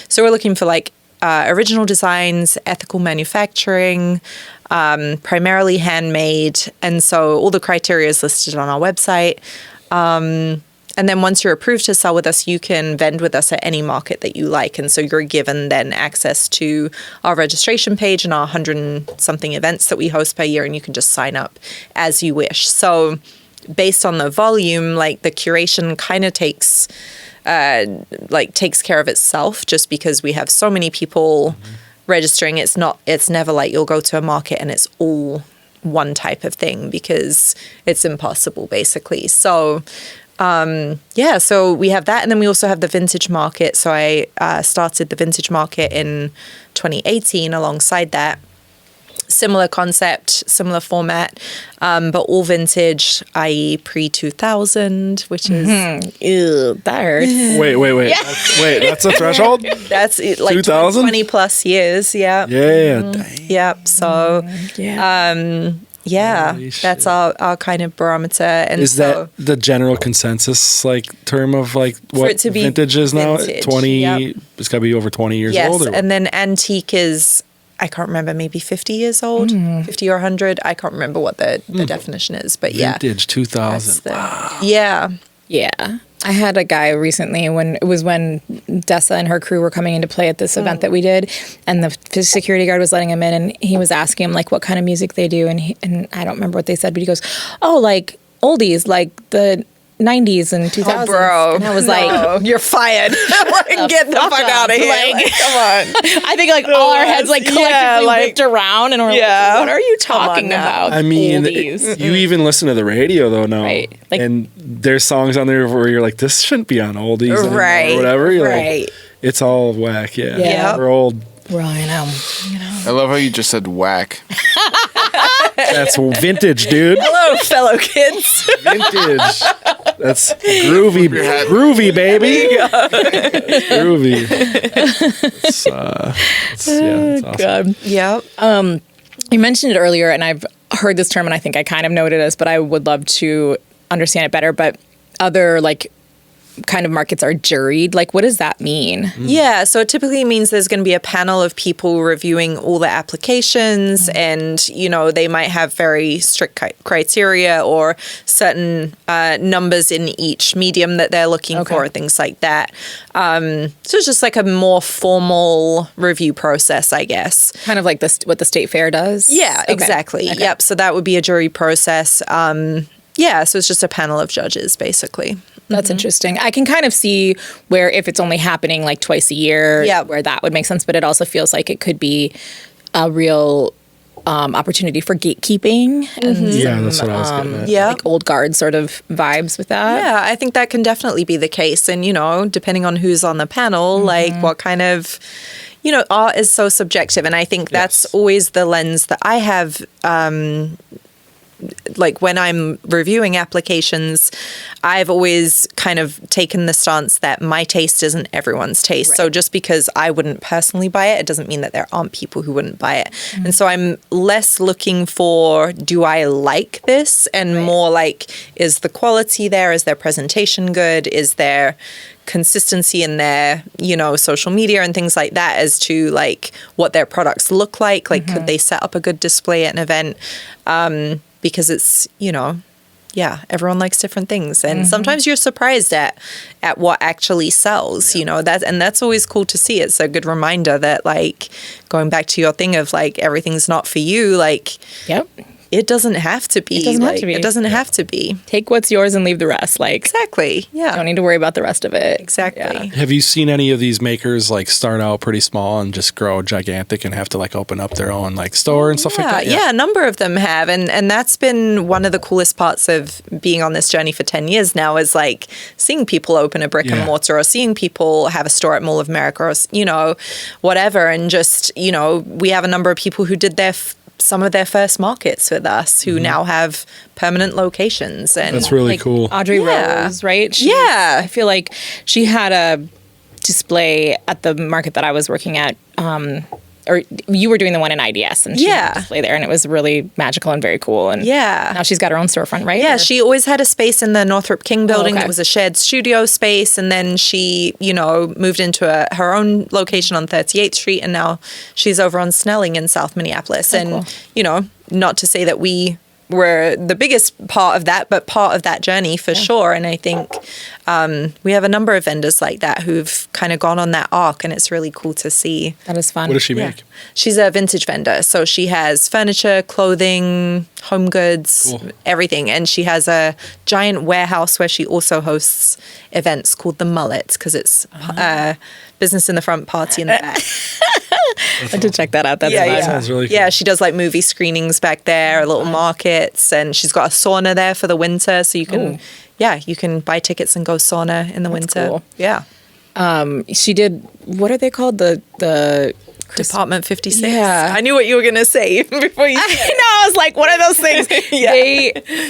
So we're looking for like original designs, ethical manufacturing, primarily handmade. And so all the criteria is listed on our website. And then once you're approved to sell with us, you can vend with us at any market that you like. And so you're given then access to our registration page and our 100-something events that we host per year, and you can just sign up as you wish. So based on the volume, like the curation kind of takes care of itself, just because we have so many people registering. It's never like you'll go to a market and it's all one type of thing, because it's impossible basically. So so we have that, and then we also have the vintage market. So I started the vintage market in 2018 alongside that. Similar concept, similar format, but all vintage, i.e. pre-2000, which is... Ew, that hurts. Wait. Wait, that's a threshold? That's it, like 2000? 20 plus years, yeah. Yeah, dang. Yep, so... Yeah, Holy that's shit. our kind of barometer. And Is that the general consensus like term of like what it to be vintage is now? vintage, 20, yep. It's got to be over 20 years yes, old? Or what? and then antique is, I can't remember, maybe 50 years old, 50 or 100. I can't remember what the definition is, but yeah. Vintage 2000. Yeah. Yeah. I had a guy recently when Dessa and her crew were coming in to play at this event that we did, and the security guard was letting him in, and he was asking him like what kind of music they do, and I don't remember what they said, but he goes, "Oh, like oldies, like the 90s and 2000s." Oh, bro. And I was like, you're fired. Like, get the fuck out of here. Like, Come on. I think like all our heads like collectively whipped around, and we're like, what are you talking about? I mean, oldies? you even listen to the radio though now, Right. Like- and there's songs on there where you're like, this shouldn't be on oldies anymore, Right. or whatever. You're Right. like, it's all whack, yeah. Yeah. We're old Right, I know. I love how you just said whack. That's vintage, dude. Hello, fellow kids. Vintage. That's groovy, baby. Groovy. It's awesome. God. Yep. You mentioned it earlier, and I've heard this term, and I think I kind of know what it is, but I would love to understand it better. But other like kind of markets are juried. Like, what does that mean? Yeah, so it typically means there's going to be a panel of people reviewing all the applications, and they might have very strict criteria or certain numbers in each medium that they're looking for, things like that. So it's just like a more formal review process, I guess. Kind of like what the state fair does. Yeah, exactly. Okay. Yep. So that would be a jury process. So it's just a panel of judges, basically. That's interesting. I can kind of see where if it's only happening like twice a year, where that would make sense. But it also feels like it could be a real opportunity for gatekeeping. And that's what I was getting at. Yeah. Like old guard sort of vibes with that. Yeah, I think that can definitely be the case. And, depending on who's on the panel, like what kind of... art is so subjective. And I think that's always the lens that I have... like when I'm reviewing applications, I've always kind of taken the stance that my taste isn't everyone's taste. Right. So just because I wouldn't personally buy it, it doesn't mean that there aren't people who wouldn't buy it. And so I'm less looking for, do I like this? And more like, is the quality there? Is their presentation good? Is there consistency in their, social media and things like that as to like what their products look like? Like, could they set up a good display at an event? Because it's, everyone likes different things. And sometimes you're surprised at what actually sells, that's always cool to see. It's a good reminder that, like, going back to your thing of, like, everything's not for you, like... Yep. It doesn't have to be. It doesn't have to be. Take what's yours and leave the rest. Like, exactly. Yeah. Don't need to worry about the rest of it. Exactly. Yeah. Have you seen any of these makers like start out pretty small and just grow gigantic and have to like open up their own like store and stuff like that? Yeah, a number of them have. And that's been one of the coolest parts of being on this journey for 10 years now is like seeing people open a brick and mortar or seeing people have a store at Mall of America or, whatever. And just, we have a number of people who did some of their first markets with us who now have permanent locations. And that's really cool. Audrey Rose, right? I feel like she had a display at the market that I was working at, or you were doing the one in IDS, and she had a display there, and it was really magical and very cool. And now she's got her own storefront, right? Yeah, she always had a space in the Northrop King building that was a shared studio space, and then she, moved into her own location on 38th Street, and now she's over on Snelling in South Minneapolis. Not to say that we were the biggest part of that, but part of that journey for sure. And I think we have a number of vendors like that who've kind of gone on that arc, and it's really cool to see. That is fun. What does she make? She's a vintage vendor. So she has furniture, clothing, home goods, everything. And she has a giant warehouse where she also hosts events called The Mullet, because it's business in the front, party in the back. I have to check that out. That sounds really cool. Yeah, she does like movie screenings back there, little markets, and she's got a sauna there for the winter, so you can, you can buy tickets and go sauna in the winter. Cool. Yeah. She did. What are they called? The Department 56. Yeah. I knew what you were gonna say before you said it. I was like, what are those things?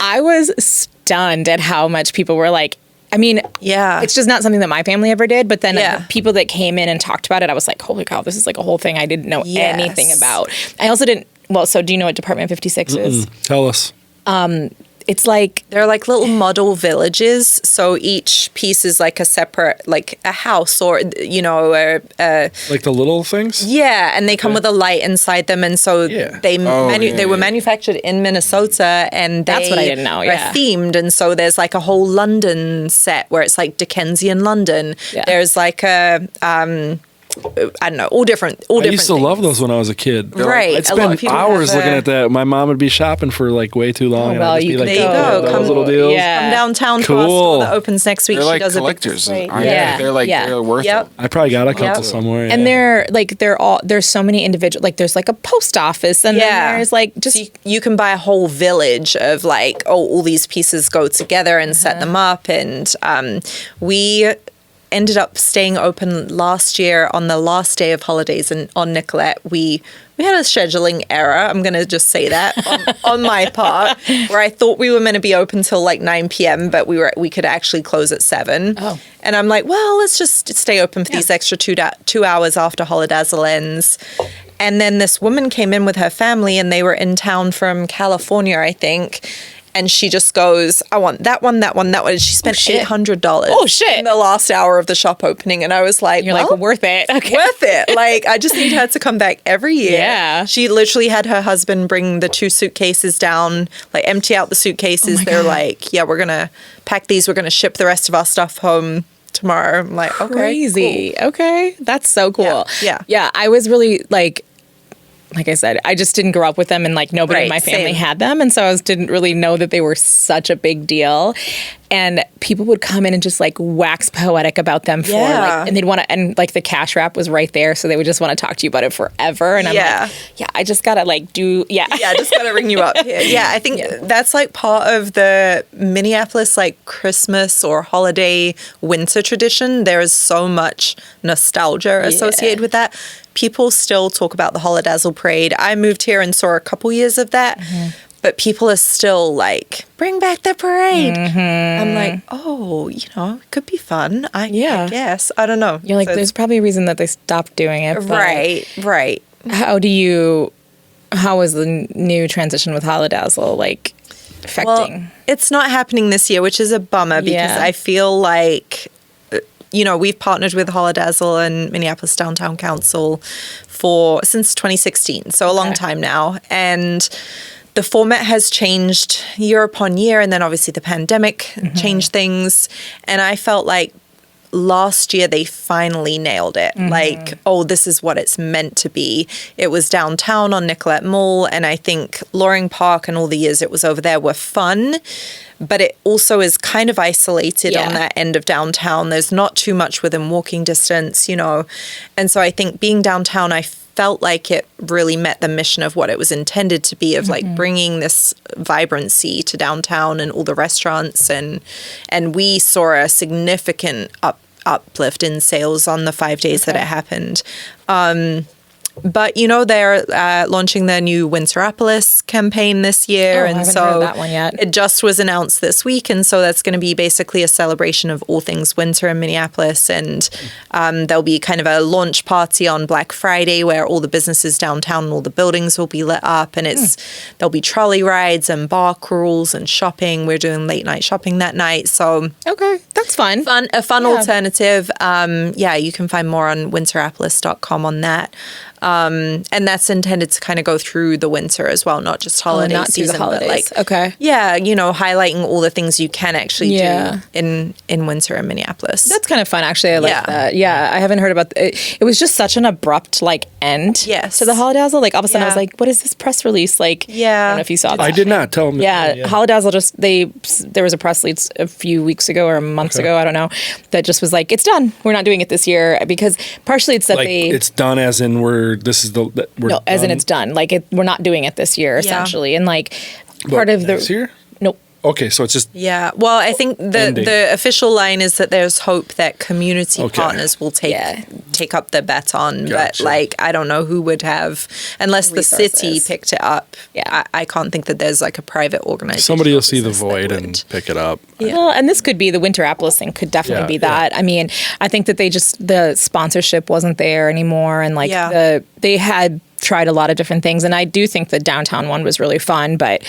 I was stunned at how much people were like. I mean, it's just not something that my family ever did. But then the people that came in and talked about it, I was like, holy cow, this is like a whole thing I didn't know anything about. I also didn't. Well, so do you know what Department 56 is? Tell us. It's like... They're like little model villages. So each piece is like a separate, like a house or, like the little things? Yeah, and they come with a light inside them. And so they were manufactured in Minnesota, and that's what I didn't know, are themed. And so there's like a whole London set where it's like Dickensian London. Yeah. There's like a... I don't know, all different I used to love those when I was a kid. Right. I'd spend hours looking at that. My mom would be shopping for like way too long. Well, and I'd just there you go. Those little deals. Yeah. Come downtown to our store that opens next week. They're like she does collectors. They're worth it. I probably got a couple somewhere. And there's so many individual, like there's like a post office, and then there's like just... So you can buy a whole village of like, all these pieces go together and set them up. And we ended up staying open last year on the last day of holidays, and on Nicolette, we had a scheduling error. I'm going to just say that on my part, where I thought we were meant to be open till like 9 p.m., but we could actually close at 7. Oh. And I'm like, well, let's just stay open for these extra 2 hours after Holidazzle ends. And then this woman came in with her family, and they were in town from California, I think. And she just goes, I want that one, that one, that one. And she spent $800 in the last hour of the shop opening. And I was like, You're like, worth it. Okay. Worth it. Like, I just need her to come back every year. Yeah. She literally had her husband bring the 2 suitcases down, like empty out the suitcases. They're like, yeah, we're going to pack these. We're going to ship the rest of our stuff home tomorrow. I'm like, okay. Crazy. Cool. Okay. That's so cool. Yeah. Yeah. I was really like I said, I just didn't grow up with them, and like nobody in my family had them. And so I didn't really know that they were such a big deal. And people would come in and just like wax poetic about them and they'd want to, and like the cash wrap was right there. So they would just want to talk to you about it forever. And I'm like, I just got to like I just got to ring you up here. Yeah. I think that's like part of the Minneapolis like Christmas or holiday winter tradition. There is so much nostalgia associated with that. People still talk about the Holidazzle parade. I moved here and saw a couple years of that. But people are still like, bring back the parade. I'm like, oh, it could be fun. I guess. I don't know. You're like, there's probably a reason that they stopped doing it. Right. How was the new transition with Holidazzle like affecting? Well, it's not happening this year, which is a bummer because I feel like, we've partnered with Holidazzle and Minneapolis Downtown Council since 2016, so a long time now. And the format has changed year upon year, and then obviously the pandemic changed things. And I felt like last year they finally nailed it. Like, this is what it's meant to be. It was downtown on Nicolette Mall, and I think Loring Park and all the years it was over there were fun. But it also is kind of isolated on that end of downtown. There's not too much within walking distance, And so I think being downtown, I felt like it really met the mission of what it was intended to be, of like bringing this vibrancy to downtown and all the restaurants. And we saw a significant uplift in sales on the 5 days that it happened. But they're launching their new Winteropolis campaign this year, and so heard that one yet. It just was announced this week, and so that's going to be basically a celebration of all things winter in Minneapolis. And there'll be kind of a launch party on Black Friday where all the businesses downtown and all the buildings will be lit up, and there'll be trolley rides and bar crawls and shopping. We're doing late night shopping that night, so that's fun. A fun alternative. You can find more on winteropolis.com on that. And that's intended to kind of go through the winter as well, not just holiday season, but like, highlighting all the things you can actually do in winter in Minneapolis. That's kind of fun, actually. I like that. Yeah, I haven't heard about it. It was just such an abrupt end to the Holidazzle. Like all of a sudden I was like, what is this press release? Like, I don't know if you saw that. I did not tell me. Holidazzle there was a press release a few weeks ago or months ago, I don't know, that just was like, it's done. We're not doing it this year, because partially it's that it's done as in as in it's done. Like we're not doing it this year, essentially. And like part of this year? Nope. Okay, so it's just Well, I think the official line is that there's hope that community partners will take up the baton. Gotcha. But like, I don't know who would have, unless the city picked it up. I can't think that there's like a private organization. Somebody will see the void and pick it up. Well, and this could be the Winteropolis thing. Could definitely be that. I mean, I think that the sponsorship wasn't there anymore, and like they had tried a lot of different things, and I do think the downtown one was really fun, but.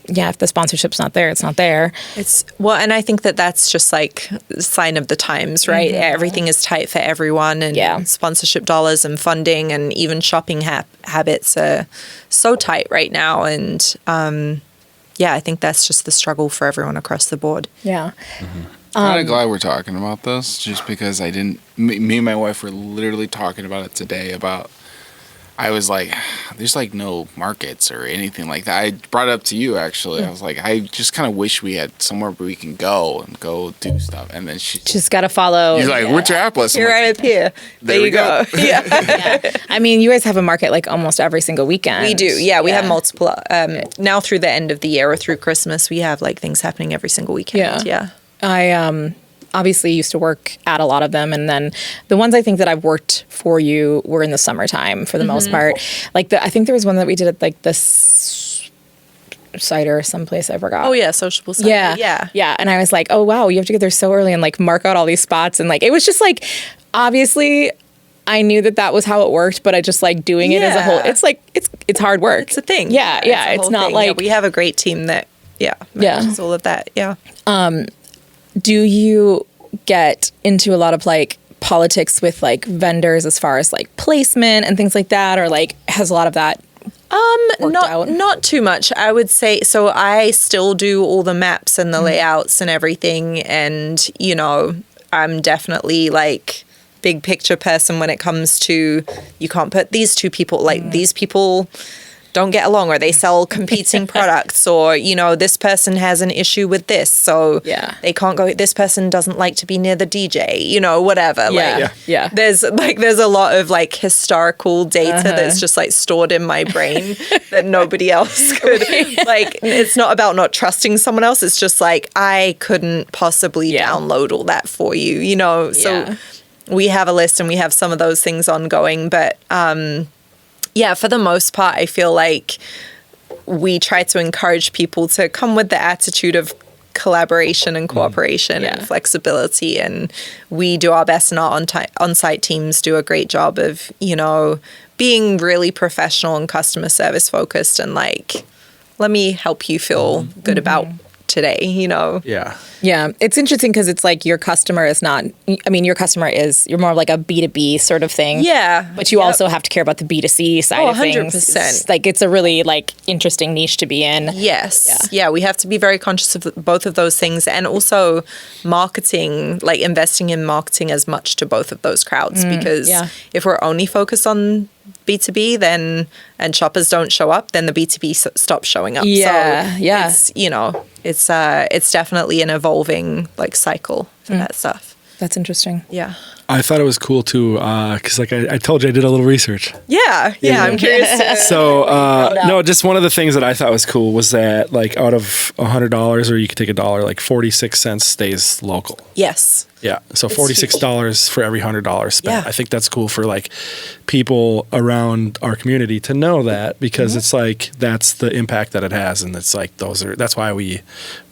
If the sponsorship's not there, it's not there. And I think that that's just like a sign of the times, right? Everything is tight for everyone, and sponsorship dollars and funding and even shopping habits are so tight right now. And I think that's just the struggle for everyone across the board. I'm kind of glad we're talking about this, just because me and my wife were literally talking about it today I was like, there's like no markets or anything like that. I brought it up to you, actually. I was like, I just kind of wish we had somewhere where we can go do stuff. And then she just got to follow. You're like, Winteropolis. You're right up here. There you go. I mean, you guys have a market like almost every single weekend. We do. Yeah, we have multiple. Now through the end of the year or through Christmas, we have like things happening every single weekend. obviously used to work at a lot of them. And then the ones I think that I've worked for you were in the summertime for the most part. Like I think there was one that we did at like this cider someplace, I forgot. Oh yeah, sociable cider. Yeah. And I was like, oh wow, you have to get there so early and like mark out all these spots. And like, it was just like, obviously I knew that was how it worked, but I just like doing it as a whole. It's like, it's hard work. It's a thing. Yeah. It's not thing. like. Yeah, we have a great team that, manages all of that. Yeah. Do you get into a lot of like politics with like vendors as far as like placement and things like that? Or like has a lot of that not too much, I would say. So I still do all the maps and the layouts and everything. And, you know, I'm definitely like big picture person when it comes to, you can't put these two people, like these people don't get along, or they sell competing products, or, you know, this person has an issue with this, so they can't go, this person doesn't like to be near the DJ, you know, whatever. There's a lot of like historical data that's just like stored in my brain that nobody else could. Like, it's not about not trusting someone else, it's just like, I couldn't possibly download all that for you, you know. So we have a list and we have some of those things ongoing, but for the most part, I feel like we try to encourage people to come with the attitude of collaboration and cooperation and flexibility. And we do our best, and our on-site teams do a great job of, you know, being really professional and customer service focused, and like, let me help you feel good about today, you know? Yeah. It's interesting because it's like your customer is not, I mean, your customer is, you're more of like a B2B sort of thing. Yeah. But you also have to care about the B2C side of things. 100%. It's like, it's a really like interesting niche to be in. Yes. Yeah. We have to be very conscious of both of those things, and also marketing, like investing in marketing as much to both of those crowds, because if we're only focused on B2B, then, and shoppers don't show up, then the B2B stops showing up. It's, you know, it's definitely an evolving like cycle for that stuff. That's interesting. Yeah. I thought it was cool too, because like I told you, I did a little research. Yeah, I'm curious. So, no, just one of the things that I thought was cool was that like out of $100, or you could take $1, like 46 cents stays local. Yes. Yeah. So $46 for every $100 spent. Yeah. I think that's cool for like people around our community to know that, because it's like, that's the impact that it has. And it's like, that's why we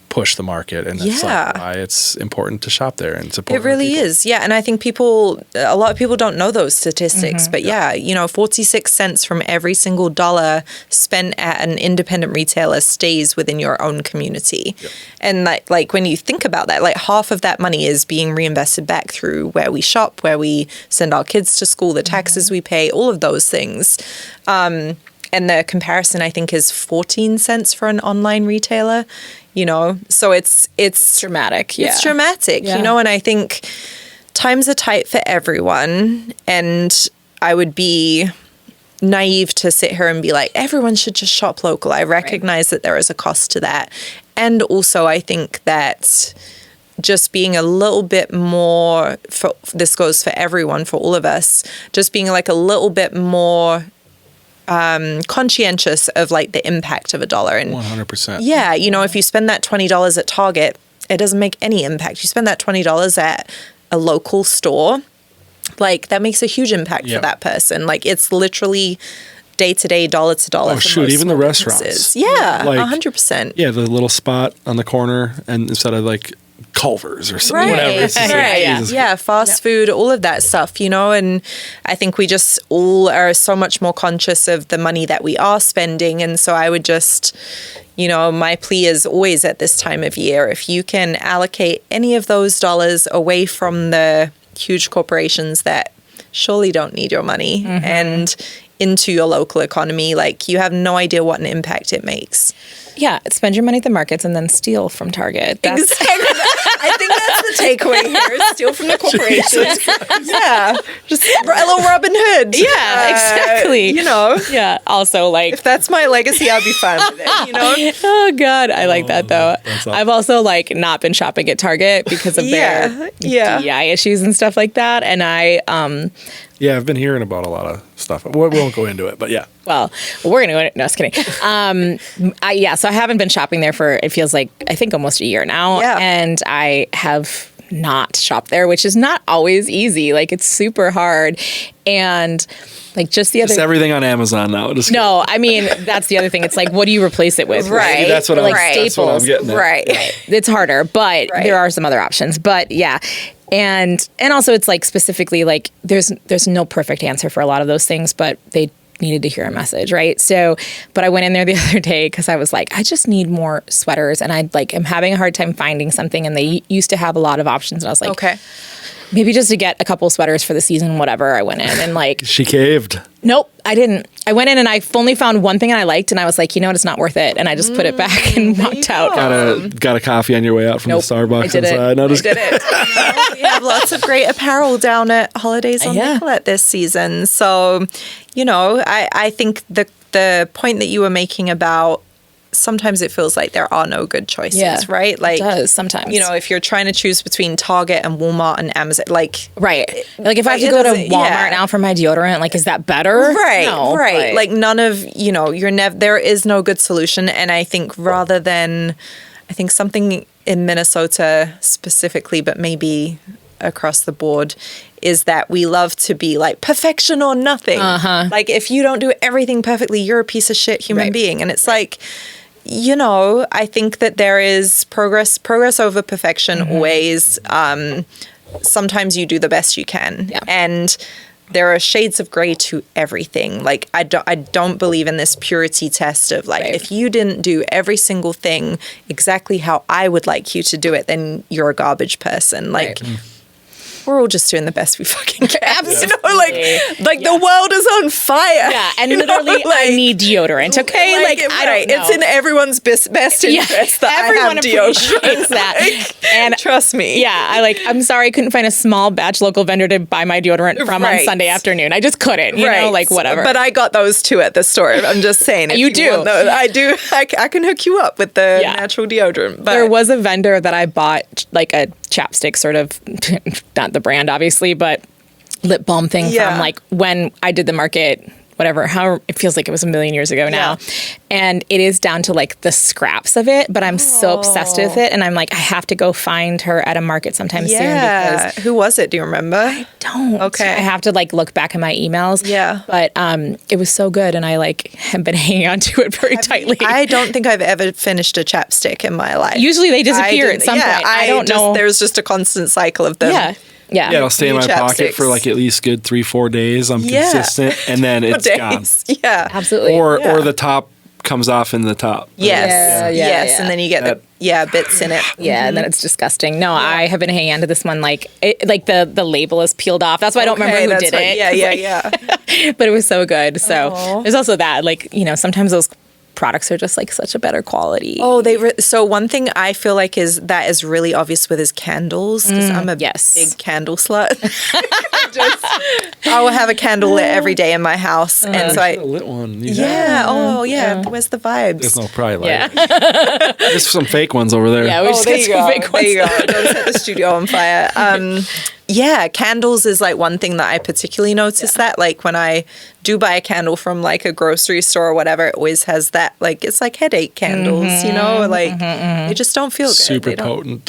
push the market, and that's like why it's important to shop there and support. It really is. Yeah. And I think a lot of people don't know those statistics, but you know, 46 cents from every single dollar spent at an independent retailer stays within your own community. Yep. And like when you think about that, like half of that money is being reinvested back through where we shop, where we send our kids to school, the taxes we pay, all of those things. And the comparison, I think, is 14 cents for an online retailer, you know? So it's dramatic. Yeah. It's dramatic, you know? And I think times are tight for everyone. And I would be naive to sit here and be like, everyone should just shop local. I recognize that there is a cost to that. And also, I think that just being a little bit more, this goes for everyone, for all of us, just being like a little bit more conscientious of like the impact of $1. And 100%. Yeah, you know, if you spend that $20 at Target, it doesn't make any impact. You spend that $20 at a local store, like that makes a huge impact for that person. Like it's literally day to day, dollar to dollar. Oh shoot, even the restaurants. Yeah, like, 100%. Yeah, the little spot on the corner, and instead of like Culver's or something, whatever. It's just like, fast food, all of that stuff, you know. And I think we just all are so much more conscious of the money that we are spending. And so I would just, you know, my plea is always at this time of year, if you can allocate any of those dollars away from the huge corporations that surely don't need your money and into your local economy, like you have no idea what an impact it makes. Yeah, spend your money at the markets and then steal from Target. Exactly. I think that's the takeaway here. Steal from the corporations. Yeah. Just a little Robin Hood. Yeah, exactly. You know. Yeah. Also, like, if that's my legacy, I'll be fine with it, you know? Oh, God. I like that, though. I've also, like, not been shopping at Target because of their DI issues and stuff like that. And yeah, I've been hearing about a lot of stuff. We won't go into it, but yeah. Well, we're going to go into it. No, just kidding. So I haven't been shopping there for, it feels like, I think almost a year now. Yeah. And I have not shop there, which is not always easy. Like, it's super hard. And like just everything on Amazon now. No, I mean, that's the other thing. It's like, what do you replace it with? Right. Maybe that's what like that's what I'm getting at. Right. It's harder, but there are some other options. But yeah. And also it's like specifically like there's no perfect answer for a lot of those things, but they needed to hear a message, right? So, but I went in there the other day because I was like, I just need more sweaters, and I like am having a hard time finding something, and they used to have a lot of options, and I was like, okay, maybe just to get a couple sweaters for the season, whatever. I went in and like she caved. Nope, I didn't. I went in and I only found one thing I liked, and I was like, you know what, it's not worth it, and I just put it back and walked out. Got a coffee on your way out from the Starbucks inside. I did it. We have lots of great apparel down at Holidays on Nicollet this season. So, you know, I think the point that you were making about sometimes it feels like there are no good choices, right? Like, it does sometimes. You know, if you're trying to choose between Target and Walmart and Amazon, like... Right. Like, if I have to go to Walmart now for my deodorant, like, is that better? Right, no, right. Like, none of, you know, there is no good solution. And I think rather than... I think something in Minnesota specifically, but maybe across the board, is that we love to be like perfection or nothing. Like, if you don't do everything perfectly, you're a piece of shit human being. And it's like... You know, I think that there is progress over perfection always. Sometimes you do the best you can. Yeah. And there are shades of gray to everything. Like, I don't believe in this purity test of like, if you didn't do every single thing exactly how I would like you to do it, then you're a garbage person. Like, we're all just doing the best we fucking can. Absolutely. You know, like the world is on fire. Yeah, and literally, I need deodorant, okay? Like I don't know. It's in everyone's best interest that everyone I have deodorant. appreciates that. And trust me. Yeah, I'm sorry I couldn't find a small batch local vendor to buy my deodorant from on Sunday afternoon. I just couldn't, you know, like whatever. But I got those too at the store. I'm just saying. If you do. Want those, I do. I can hook you up with the natural deodorant. But there was a vendor that I bought like a chapstick sort of, not the brand obviously, but lip balm thing from like when I did the market, whatever, how it feels like it was a million years ago now. And it is down to like the scraps of it, but I'm so obsessed with it. And I'm like, I have to go find her at a market sometime soon. Because who was it? Do you remember? I don't. Okay. I have to like look back in my emails. Yeah. But it was so good. And I like have been hanging on to it very tightly. I don't think I've ever finished a chapstick in my life. Usually they disappear at some point. I don't know. There's just a constant cycle of them. Yeah, it'll stay in my pocket for like at least good 3-4 days. I'm consistent, and then it's gone. Yeah, absolutely. Or the top comes off in the top. Yes, and then you get the bits in it. Yeah, and then it's disgusting. No, I have been hanging on to this one like the label is peeled off. That's why I don't remember who did it. Yeah. But it was so good. So there's also that, like, you know, sometimes those products are just like such a better quality. So one thing I feel like is really obvious with is candles, because I'm a big candle slut. I will have a candle lit every day in my house, and so I lit one. Where's the vibes? There's no probably light. There's some fake ones over there. Yeah, we just get some fake ones. There you go. Don't set the studio on fire. Candles is like one thing that I particularly notice that like when I do buy a candle from like a grocery store or whatever, it always has that like it's like headache candles, you know, like they just don't feel good. Super potent.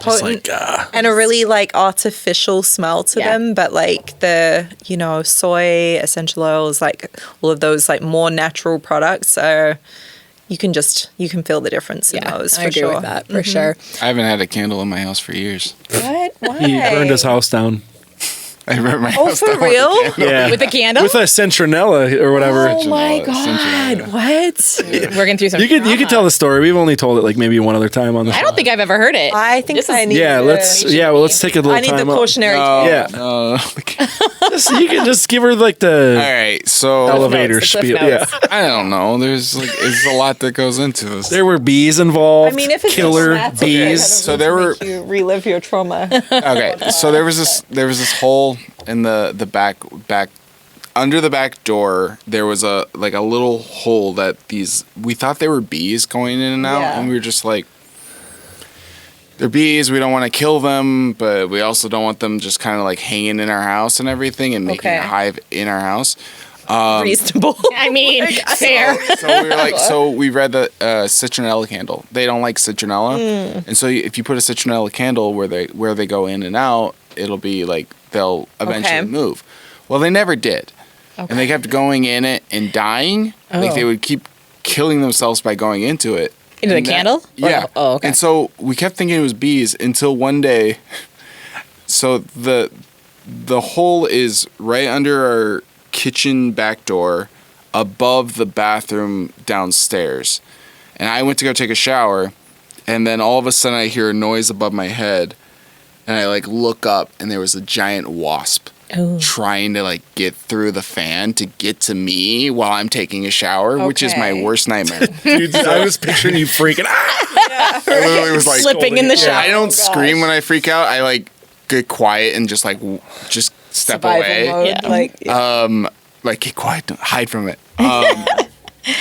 Potent and a really like artificial smell to them, but like the, you know, soy, essential oils, like all of those like more natural products are. You can feel the difference in those for sure. I agree with that for sure. I haven't had a candle in my house for years. What? Why? He burned his house down. I burned my house down. Oh, for real? Yeah. With a candle? With a citronella or whatever. Oh my God. What? Working through some You could tell the story. We've only told it like maybe one other time on the show. I don't think I've ever heard it. I think I need let's take a little time I need the cautionary tale. No. You can just give her like the All right, so elevator spiel. Yeah. I don't know. There's a lot that goes into this. There were bees involved. I mean, if it's killer bees. So there were you relive your trauma. Okay, so there was this hole in the back under the back door. There was a little hole that we thought they were bees going in and out, and we were just like, they're bees. We don't want to kill them, but we also don't want them just kind of like hanging in our house and everything and making a hive in our house. reasonable. I mean, fair. So we were like, so we read the citronella candle. They don't like citronella, and so if you put a citronella candle where they go in and out, it'll be like they'll eventually move. Well, they never did, and they kept going in it and dying. Like they would keep killing themselves by going into it. Into the candle? Yeah. Oh, okay. And so we kept thinking it was bees until one day. So the hole is right under our kitchen back door, above the bathroom downstairs. And I went to go take a shower, and then all of a sudden I hear a noise above my head, and I like look up, and there was a giant wasp trying to like get through the fan to get to me while I'm taking a shower, which is my worst nightmare. Dude, I was picturing you freaking out. I literally was like slipping in the shower. I don't scream when I freak out. I like get quiet and just like just step away. Mode, Like get quiet, don't hide from it.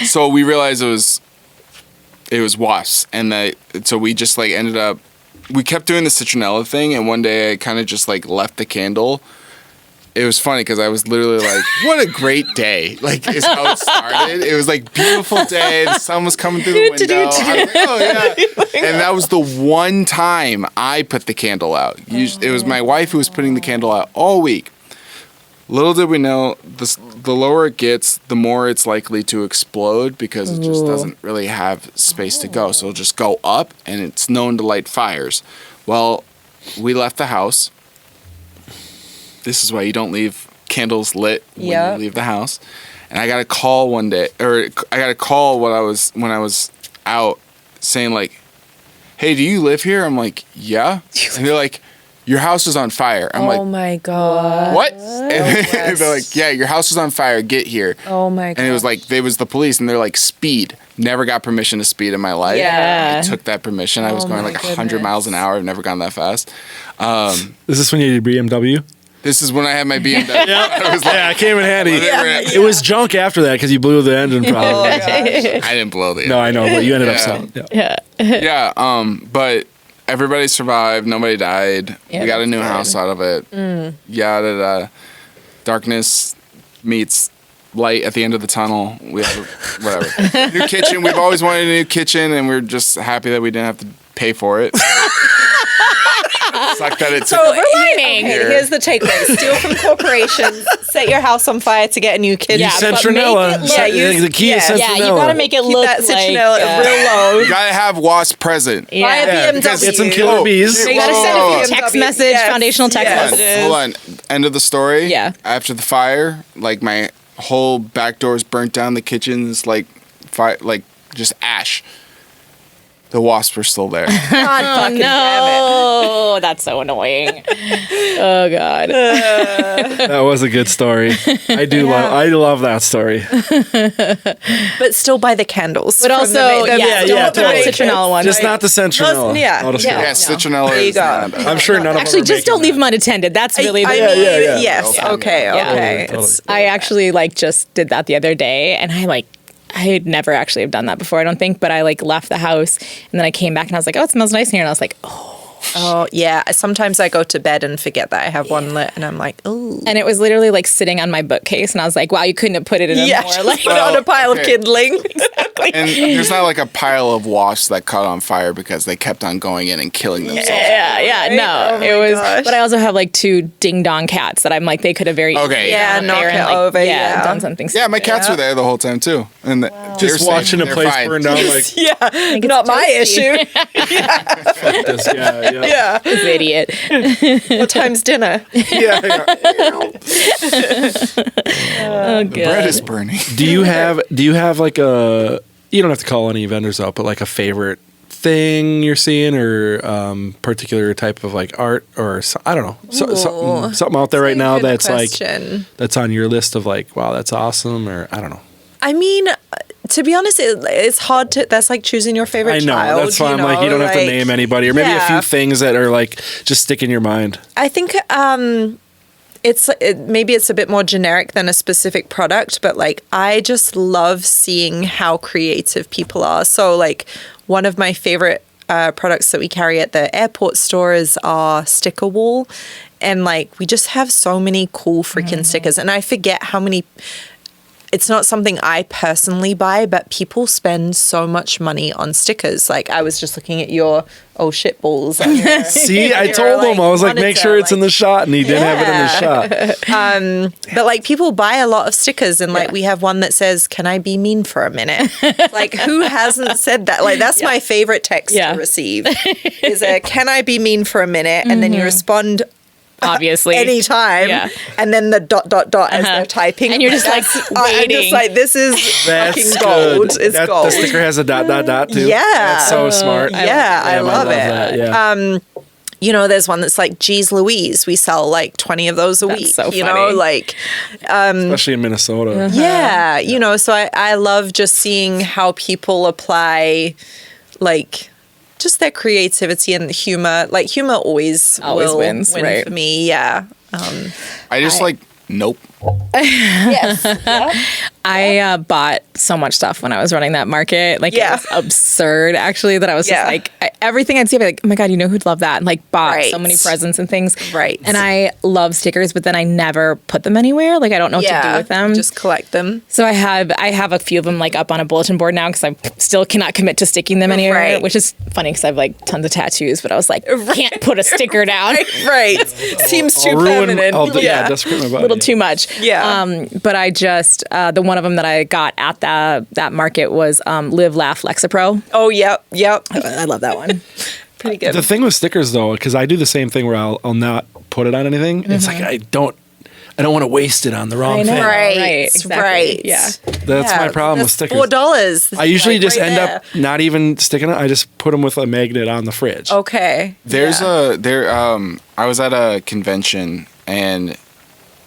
So we realized it was wasps, and so we just like ended up. We kept doing the citronella thing, and one day I kind of just like left the candle. It was funny because I was literally like, "What a great day!" Like is how it started. It was like beautiful day. The sun was coming through the window. I was like, "Oh yeah!" And that was the one time I put the candle out. It was my wife who was putting the candle out all week. Little did we know, the lower it gets, the more it's likely to explode because it just doesn't really have space to go. So it'll just go up, and it's known to light fires. Well, we left the house. This is why you don't leave candles lit when you leave the house. And I got a call one day, or I got a call when I was out saying like, "Hey, do you live here?" I'm like, "Yeah." And they're like, "Your house is on fire." I'm like, oh my God. "What?" And they're like, "Yeah, your house is on fire. Get here." Oh my God. And it was like, they was the police, and they're like, "Speed." Never got permission to speed in my life. Yeah. I took that permission. I was going like 100 miles an hour. I've never gone that fast. Is this when you did BMW? This is when I had my BMW. I was like, Yeah, it came in handy. It was junk after that because you blew the engine probably. I didn't blow the. No, I know, but you ended up selling. Yeah. Yeah. But everybody survived. Nobody died. Yeah, we got a new that's house out of it. Yada. Darkness meets light at the end of the tunnel. We have whatever. New kitchen. We've always wanted a new kitchen, and we're just happy that we didn't have to pay for it. Suck that it's here's the takeaway: steal from corporations, set your house on fire to get a new kitchen. Yeah, Citronella. The key is citronella. Yeah, you gotta make it look that like citronella real low. You gotta have wasp present. Yeah. Buy a BMW. Get some killer bees. You gotta send a few text message, Yes. foundational text messages. Hold on. End of the story. Yeah. After the fire, like my whole back door's burnt down. The kitchen's like fire, like just ash. The wasps were still there. God fucking damn it. Oh, that's so annoying. Oh God. That was a good story. I love that story. But still buy the candles. But also, don't yeah, the totally. citronella one. Just not the citronella. Yeah. I'll just Yeah. go. Yeah, citronella. There you is go. not- I'm sure none of Actually, them are just don't leave them unattended. That's really the. yeah. Yes. Yeah. Okay. Yeah. Okay. Totally. I actually just did that the other day, and I had never actually have done that before, I don't think, but I left the house, and then I came back and I was like, oh, it smells nice in here, and I was like, Oh yeah. Sometimes I go to bed and forget that I have one lit, and I'm like, oh. and it was literally sitting on my bookcase, and I was like, wow, you couldn't have put it in a more just put it on a pile of kindling. And there's not like a pile of wasps that caught on fire because they kept on going in and killing themselves. no, Oh my it was. gosh. But I also have 2 ding dong cats that I'm they could have very Okay. Yeah, gone knock there it and, over, yeah. done something. Yeah, my cats were there the whole time too, and Just watching a place burn down like Yeah. Not my issue. this. Yeah. Yeah. This idiot. What time's dinner? Oh, The bread is burning. Do you have like a, you don't have to call any vendors out, but like a favorite thing you're seeing, or particular type of art, or I don't know, something out there right now that's that's on your list of wow, that's awesome, or I don't know. I mean, to be honest, it's hard to. That's like choosing your favorite I know. child. That's why I'm you don't have to name anybody, or maybe a few things that are just stick in your mind. I think maybe it's a bit more generic than a specific product, but I just love seeing how creative people are. So one of my favorite products that we carry at the airport store is our sticker wall, and we just have so many cool freaking stickers, and I forget how many it's not something I personally buy, but people spend so much money on stickers. Like, I was just looking at your shit balls. See, I told him, I was like, make sure it's in the shot, and he didn't have it in the shot. But like, people buy a lot of stickers, and like, we have one that says, "Can I be mean for a minute?" Like, who hasn't said that? Like, that's my favorite text to receive is a "Can I be mean for a minute?" And then you respond, obviously, anytime, and then the ... as they're typing, and you're just like waiting. I'm just like, this is fucking gold. It's gold. The sticker has a ... too. Yeah, that's so smart. Yeah, I love it. That, yeah. You know, there's one that's like, "Geez Louise," we sell like 20 of those a week. So you funny. know, like, especially in Minnesota. yeah, you know, so I love just seeing how people apply, like, just their creativity and the humor. Like, humor always wins, win right? for me. Yeah. I just nope. Yes. I bought so much stuff when I was running that market. Like, it was absurd, actually, that I was just like, everything I'd see, I'd be like, oh my God, you know who'd love that? And like, bought so many presents and things. Right. And I love stickers, but then I never put them anywhere. Like, I don't know what to do with them. Just collect them. So I have a few of them like up on a bulletin board now because I still cannot commit to sticking them anywhere, which is funny because I have like tons of tattoos, but I was like, can't put a sticker down. Right. Seems too permanent. Just a little too much. Yeah. But I just, the one of them that I got at that market was Live, Laugh, Lexapro. Oh, yep. I love that one. Pretty good. The thing with stickers, though, because I do the same thing where I'll not put it on anything. It's like I don't want to waste it on the wrong thing. Right. Exactly. Right. Yeah. That's my problem with stickers. $4. I usually just end up not even sticking it. I just put them with a magnet on the fridge. Okay. I was at a convention, and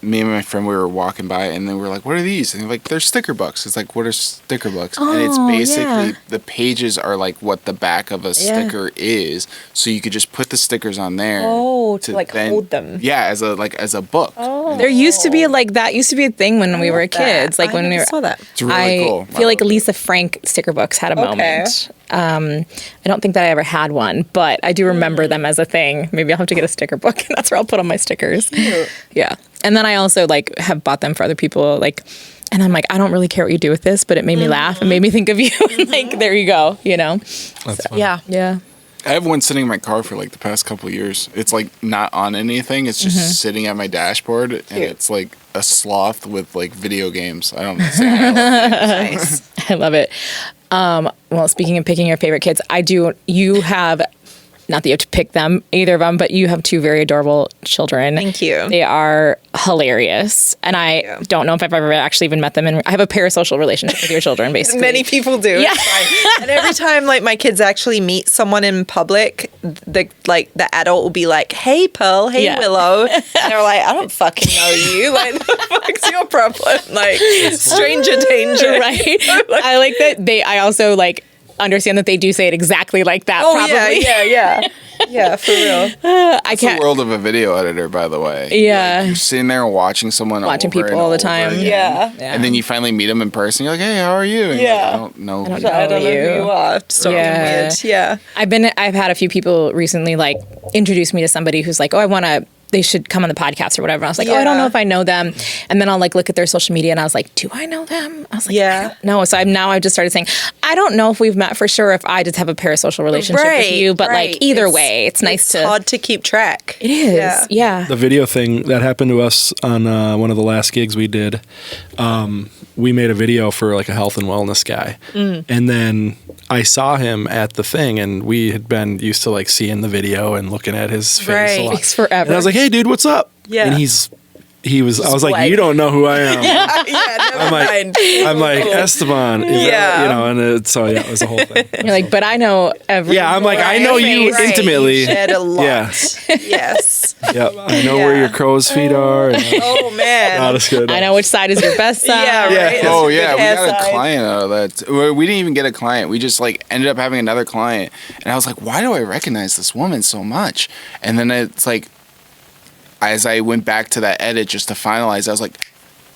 me and my friend, we were walking by, and then we were like, "What are these?" And they're like, "They're sticker books." It's like, "What are sticker books?" And it's basically the pages are like what the back of a sticker is, so you could just put the stickers on there. To like hold them. Yeah, as a book. There used to be that used to be a thing when we were kids. Like when we were. Saw that. It's really cool. I feel like Lisa Frank sticker books had a moment. I don't think that I ever had one, but I do remember them as a thing. Maybe I'll have to get a sticker book, and that's where I'll put on my stickers. Yeah. And then I also have bought them for other people, and I'm like, I don't really care what you do with this, but it made me laugh and made me think of you. And there you go, you know. That's fun. Yeah. I have one sitting in my car for the past couple of years. It's not on anything. It's just sitting at my dashboard, and it's like a sloth with video games. I don't understand. Nice. I love it. Well, speaking of picking your favorite kids, you have, not that you have to pick them, either of them, but you have two very adorable children. Thank you. They are hilarious. And I don't know if I've ever actually even met them. And I have a parasocial relationship with your children, basically. Many people do. Yeah. And every time my kids actually meet someone in public, the adult will be like, "Hey, Pearl. Hey, Willow." And they're like, "I don't fucking know you. Like, the fuck's your problem?" Like, stranger danger. Right. I like that I also understand that they do say it exactly like that. Oh, probably. Yeah, for real. I can't. The world of a video editor, by the way. Yeah. You're sitting there watching someone Watching over people and all the over time. again. Yeah. And then you finally meet them in person. You're like, "Hey, how are you?" And I don't know. I don't know who you are. So weird. Yeah. I've had a few people recently introduce me to somebody who's like, "Oh, they should come on the podcast or whatever." I was like, "Oh, I don't know if I know them." And then I'll look at their social media, and I was like, "Do I know them?" I was like, "I don't know." So I've just started saying, "I don't know if we've met for sure, if I just have a parasocial relationship with you, but either way, it's nice to." It's hard to keep track. It is, yeah. The video thing that happened to us on one of the last gigs we did. We made a video for a health and wellness guy, and then I saw him at the thing, and we had been used to seeing the video and looking at his face a lot. Takes forever. And I was like, "Hey, dude, what's up?" Yeah. And I was like, "You don't know who I am." Never mind. I'm like, Esteban. And so it was a whole thing. You're like, "But I know every." Yeah, I'm like, I know you intimately. Shared a lot. Yeah. Yes. Yep. I know where your crow's feet are. Oh man. Not as good. I know which side is your best side. Yeah. Right. Oh That's yeah, a we good got hair a client out of that. Well, we didn't even get a client. We just ended up having another client, and I was like, "Why do I recognize this woman so much?" And then it's as I went back to that edit just to finalize, I was like,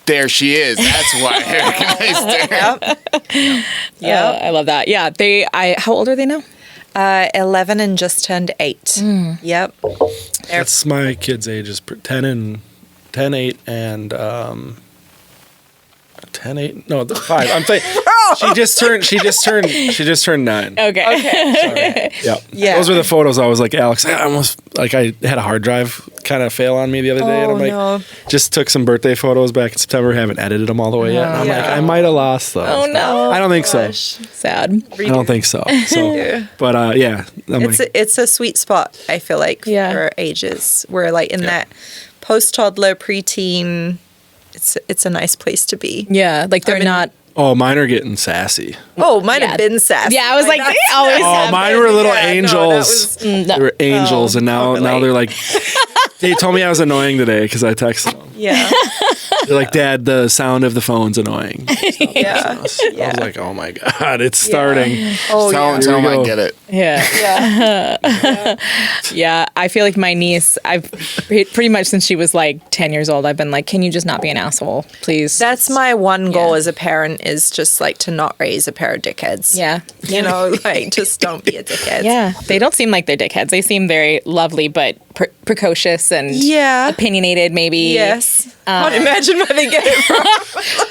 "There she is. That's why I recognized her." Yep. I love that. Yeah. How old are they now? 11 and just turned 8. Yep. That's my kids' ages: 10, 8, and 10, 10, 8, no, 5. I'm thinking she just turned 9. Okay. Yeah. Yeah. Those were the photos. I was like, Alex, I almost like I had a hard drive kind of fail on me the other day, and I'm like, no. just took some birthday photos back in September, haven't edited them all the way yet. And I'm like, I might have lost those. Oh no. I don't think so. Sad. I don't think so. So, but yeah, It's a sweet spot, I feel like, for ages. We're like in that post-toddler, preteen. It's a nice place to be. Yeah, like they're not. oh, mine are getting sassy. Oh, mine have been sassy. Yeah, I was like they always have. Mine been. were little Yeah, no, angels. They were angels, and now they're like. They told me I was annoying today because I texted them. Yeah. They're like, Dad, the sound of the phone's annoying. Yeah. I was like, oh my God, it's starting. Oh, Tell them I get it. Yeah. Yeah. I feel like my niece, I've pretty much since she was like 10 years old, I've been like, can you just not be an asshole, please? That's my one goal as a parent is just like to not raise a pair of dickheads. Yeah. You know, like just don't be a dickhead. Yeah. They don't seem like they're dickheads. They seem very lovely, but precocious and opinionated, maybe. Yes. Can't imagine where they get it from.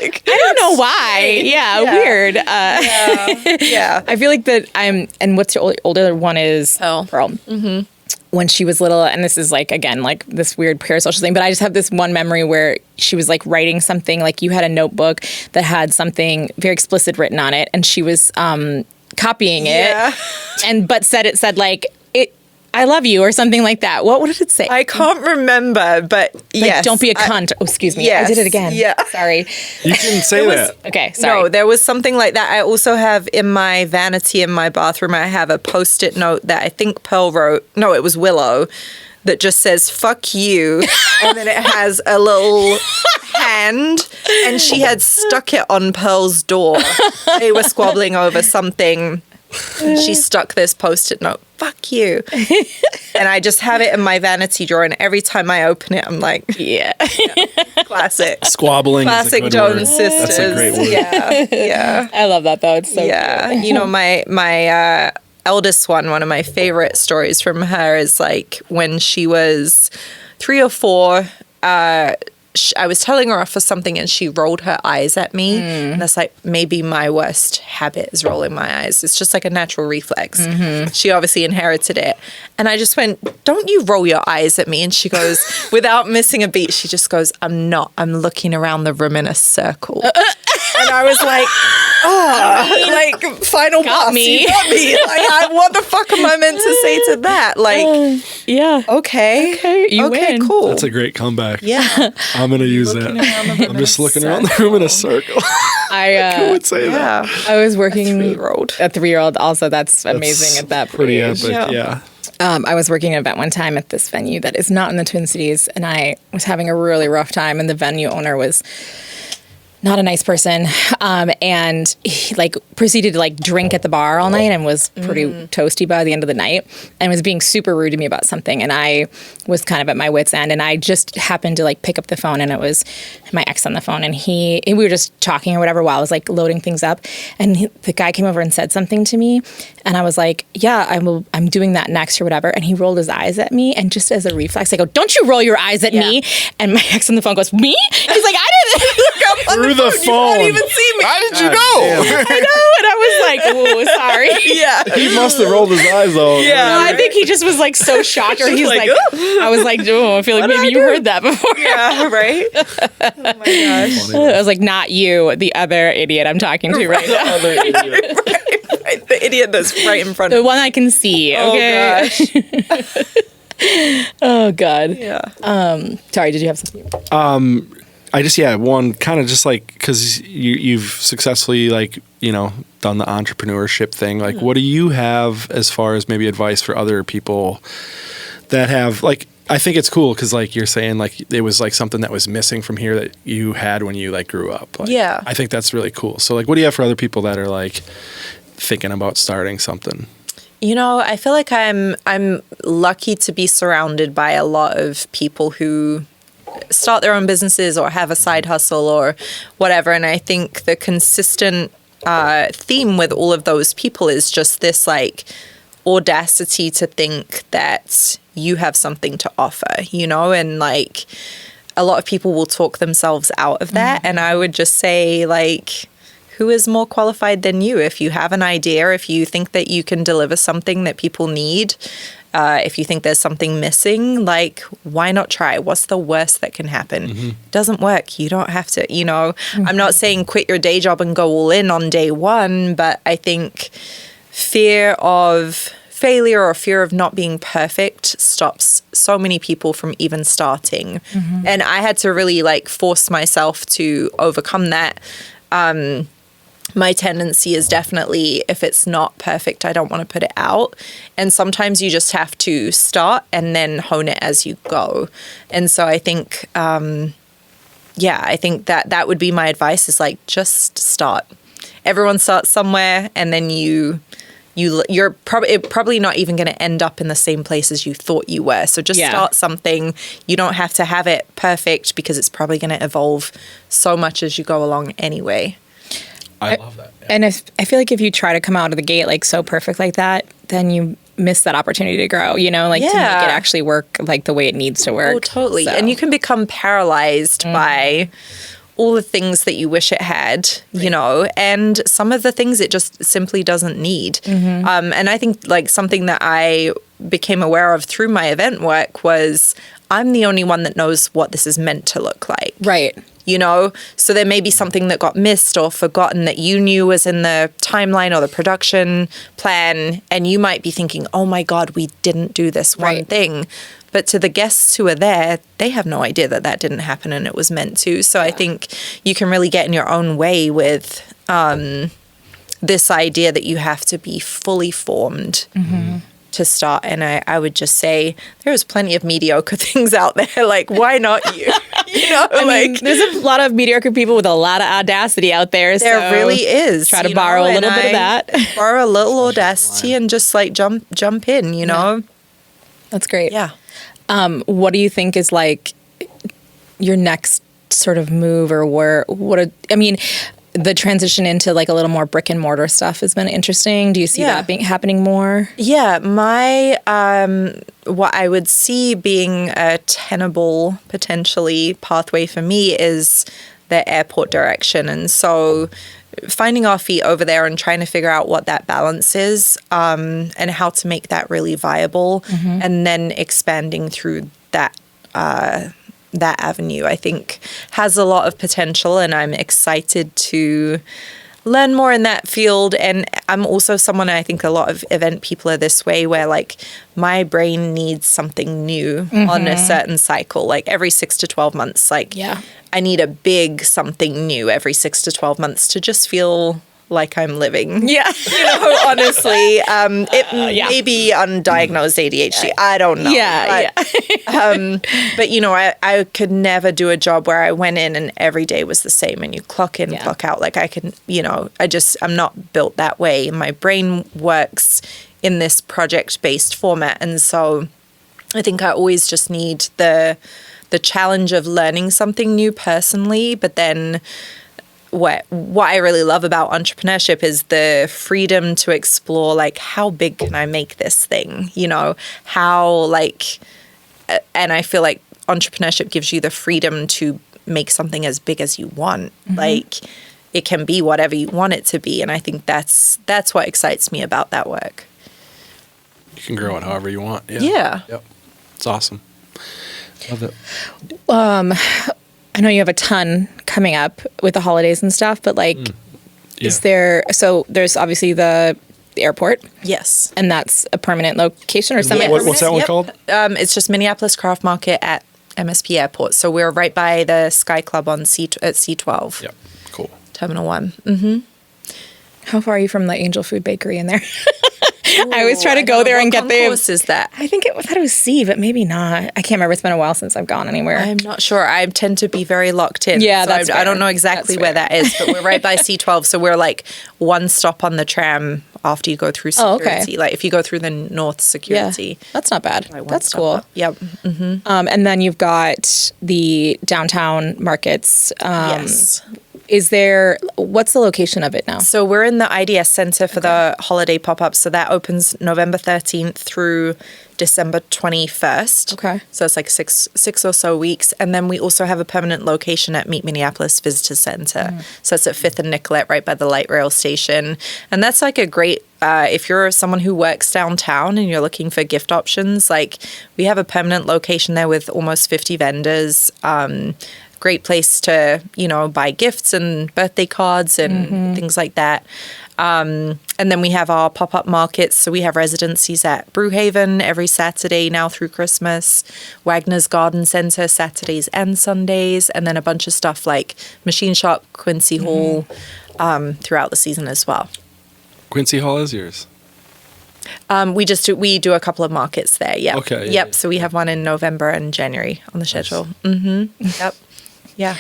Like, I don't know why. Yeah. Weird. yeah. I feel like that and what's your older one is Pearl. Mm-hmm. When she was little, and this is like, again, like this weird parasocial thing, but I just have this one memory where she was like writing something, like you had a notebook that had something very explicit written on it, and she was copying it, but it said like, I love you or something like that. What did it say? I can't remember, but yes. Don't be a cunt. Oh, excuse me. Yes, I did it again. Yeah. Sorry. You can say that. Okay, sorry. No, there was something like that. I also have in my vanity in my bathroom, I have a Post-it note that I think Pearl wrote. No, it was Willow. That just says, fuck you. And then it has a little hand. And she had stuck it on Pearl's door. They were squabbling over something. She stuck this Post-it note, fuck you. And I just have it in my vanity drawer, and every time I open it, I'm like, classic. Squabbling Classic is a good Jones word. sisters. That's a great word. Yeah. I love that, though. It's so Yeah. You know, my eldest one of my favorite stories from her is like when she was 3 or 4, I was telling her off for something and she rolled her eyes at me. And that's like maybe my worst habit is rolling my eyes. It's just like a natural reflex. She obviously inherited it. And I just went, don't you roll your eyes at me? And she goes, without missing a beat, she just goes, I'm not. I'm looking around the room in a circle. And I was like, like final boss, me. you got me. Like, what the fuck am I meant to say to that? Like, yeah. okay, you win. cool. That's a great comeback. Yeah. I'm going to use that. I'm just looking around the room in a circle. I would say that. I was working a 3-year-old. A 3-year-old. Also, that's amazing at that pretty age. epic. Yeah. I was working an event one time at this venue that is not in the Twin Cities, and I was having a really rough time, and the venue owner was not a nice person, and he like proceeded to like drink at the bar all night and was pretty toasty by the end of the night and was being super rude to me about something. And I was kind of at my wit's end, and I just happened to like pick up the phone, and it was my ex on the phone, and we were just talking or whatever while I was like loading things up, and the guy came over and said something to me, and I was like, yeah, I'm doing that next or whatever. And he rolled his eyes at me, and just as a reflex, I go, don't you roll your eyes at me? And my ex on the phone goes, me? He's like, I didn't. Through the phone. You didn't even see me. How did you know? I know, and I was like, "Ooh, sorry." Yeah. He must have rolled his eyes though. Yeah. No, I think he just was like so shocked, or he's like, like, I was like, "Oh, I feel like maybe you heard that before." Yeah, right? Oh my gosh. I was like, "Not you, the other idiot I'm talking to right now, Other idiot. Right. The idiot that's right in front the of me. one I can see." Oh Okay. gosh. Oh God. Yeah. Sorry, did you have something? I just one kind of just like because you've successfully done the entrepreneurship thing. Like, what do you have as far as maybe advice for other people that have like? I think it's cool because like you're saying like it was like something that was missing from here that you had when you like grew up. Like, Yeah. I think that's really cool. So like, what do you have for other people that are like thinking about starting something? You know, I feel like I'm lucky to be surrounded by a lot of people who start their own businesses or have a side hustle or whatever. And I think the consistent theme with all of those people is just this like audacity to think that you have something to offer, you know, and like a lot of people will talk themselves out of that. And I would just say, like, who is more qualified than you? If you have an idea, if you think that you can deliver something that people need, if you think there's something missing, like, why not try? What's the worst that can happen? It doesn't work. You don't have to, I'm not saying quit your day job and go all in on day one, but I think fear of failure or fear of not being perfect stops so many people from even starting. And I had to really, like, force myself to overcome that. My tendency is definitely, if it's not perfect, I don't want to put it out. And sometimes you just have to start and then hone it as you go. And so I think, I think that would be my advice, is like, just start. Everyone starts somewhere, and then you're probably not even going to end up in the same place as you thought you were. So just start something. You don't have to have it perfect, because it's probably going to evolve so much as you go along anyway. I love that. Yeah. And I feel like if you try to come out of the gate like so perfect like that, then you miss that opportunity to grow, to make it actually work like the way it needs to work. Oh, totally. So. And you can become paralyzed by all the things that you wish it had, and some of the things it just simply doesn't need. And I think, like, something that I became aware of through my event work was I'm the only one that knows what this is meant to look like. Right. So there may be something that got missed or forgotten that you knew was in the timeline or the production plan, and you might be thinking, oh my God, we didn't do this one thing. But to the guests who are there, they have no idea that didn't happen and it was meant to. So I think you can really get in your own way with this idea that you have to be fully formed to start. And I would just say there's plenty of mediocre things out there. Like, why not you? I mean, there's a lot of mediocre people with a lot of audacity out there. There really is. Try to borrow a little bit of that. Borrow a little audacity and just, like, jump in, That's great. Yeah. What do you think is, like, your next sort of move, or the transition into, like, a little more brick and mortar stuff has been interesting. Do you see that happening more? Yeah, my what I would see being a tenable, potentially, pathway for me is the airport direction. And so finding our feet over there and trying to figure out what that balance is, and how to make that really viable, and then expanding through that avenue, I think, has a lot of potential, and I'm excited to learn more in that field. And I'm also someone, I think a lot of event people are this way, where, like, my brain needs something new on a certain cycle, like every 6 to 12 months. Like, I need a big something new every 6 to 12 months to just feel like I'm living. Yeah. Honestly. It may be undiagnosed ADHD. I don't know. But I could never do a job where I went in and every day was the same and you clock in, clock out. Like, I can, I'm not built that way. My brain works in this project-based format. And so I think I always just need the challenge of learning something new personally, but then what I really love about entrepreneurship is the freedom to explore, like, how big can I make this thing? How, like, and I feel like entrepreneurship gives you the freedom to make something as big as you want. Like, it can be whatever you want it to be. And I think that's what excites me about that work. You can grow it however you want. Yeah. Yep. It's awesome. Love it. I know you have a ton coming up with the holidays and stuff, but, like, is there, so there's obviously the airport. Yes. And that's a permanent location or something? What's that one called? It's just Minneapolis Craft Market at MSP Airport. So we're right by the Sky Club at C12. Yep. Cool. Terminal 1. How far are you from the Angel Food Bakery in there? I always try to go there and get there. What concourse is that? I thought it was C, but maybe not. I can't remember. It's been a while since I've gone anywhere. I'm not sure. I tend to be very locked in. Yeah, so I don't know exactly where that is, but we're right by C12. So we're, like, one stop on the tram after you go through security. Oh, okay. Like, if you go through the north security. Yeah, that's not bad. That's cool. Yep. And then you've got the downtown markets. Yes. What's the location of it now? So we're in the IDS Center for the holiday pop-up. So that opens November 13th through December 21st. Okay. So it's like six or so weeks. And then we also have a permanent location at Meet Minneapolis Visitor Center. So it's at 5th and Nicollet, right by the light rail station. And that's like a great, if you're someone who works downtown and you're looking for gift options, like we have a permanent location there with almost 50 vendors. Great place to, buy gifts and birthday cards and things like that. And then we have our pop-up markets. So we have residencies at Brewhaven every Saturday now through Christmas, Wagner's Garden Center Saturdays and Sundays, and then a bunch of stuff like Machine Shop, Quincy Hall throughout the season as well. Quincy Hall is yours. We do a couple of markets there. Yeah. Okay. Yep. Yeah. So we have one in November and January on the schedule. Yep. Yeah.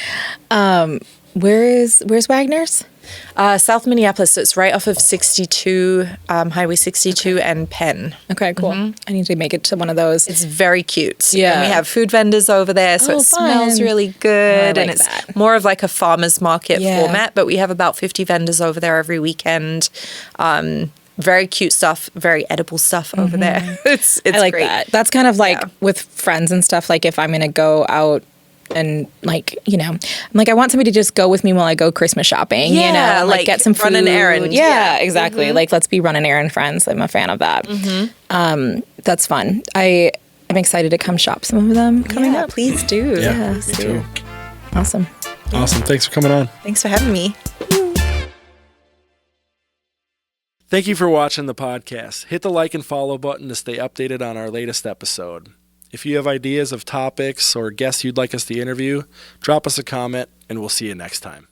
Where's Wagner's? South Minneapolis. So it's right off of 62, Highway 62 and Penn. Okay, cool. I need to make it to one of those. It's very cute. Yeah. And we have food vendors over there, so it smells fun. really good. I like and it's that. more of like a farmer's market Yeah. format, but we have about 50 vendors over there every weekend. Very cute stuff, very edible stuff over there. It's I like great. that. That's kind of like with friends and stuff, like if I'm going to go out and like, I'm like, I want somebody to just go with me while I go Christmas shopping, Yeah, like get some food. run an errand. Yeah, exactly. Like, let's be run an errand friends. I'm a fan of that. That's fun. I'm excited to come shop some of them coming up. Please do. Yeah, me too. Awesome. Awesome. Thanks for coming on. Thanks for having me. Thank you for watching the podcast. Hit the like and follow button to stay updated on our latest episode. If you have ideas of topics or guests you'd like us to interview, drop us a comment and we'll see you next time.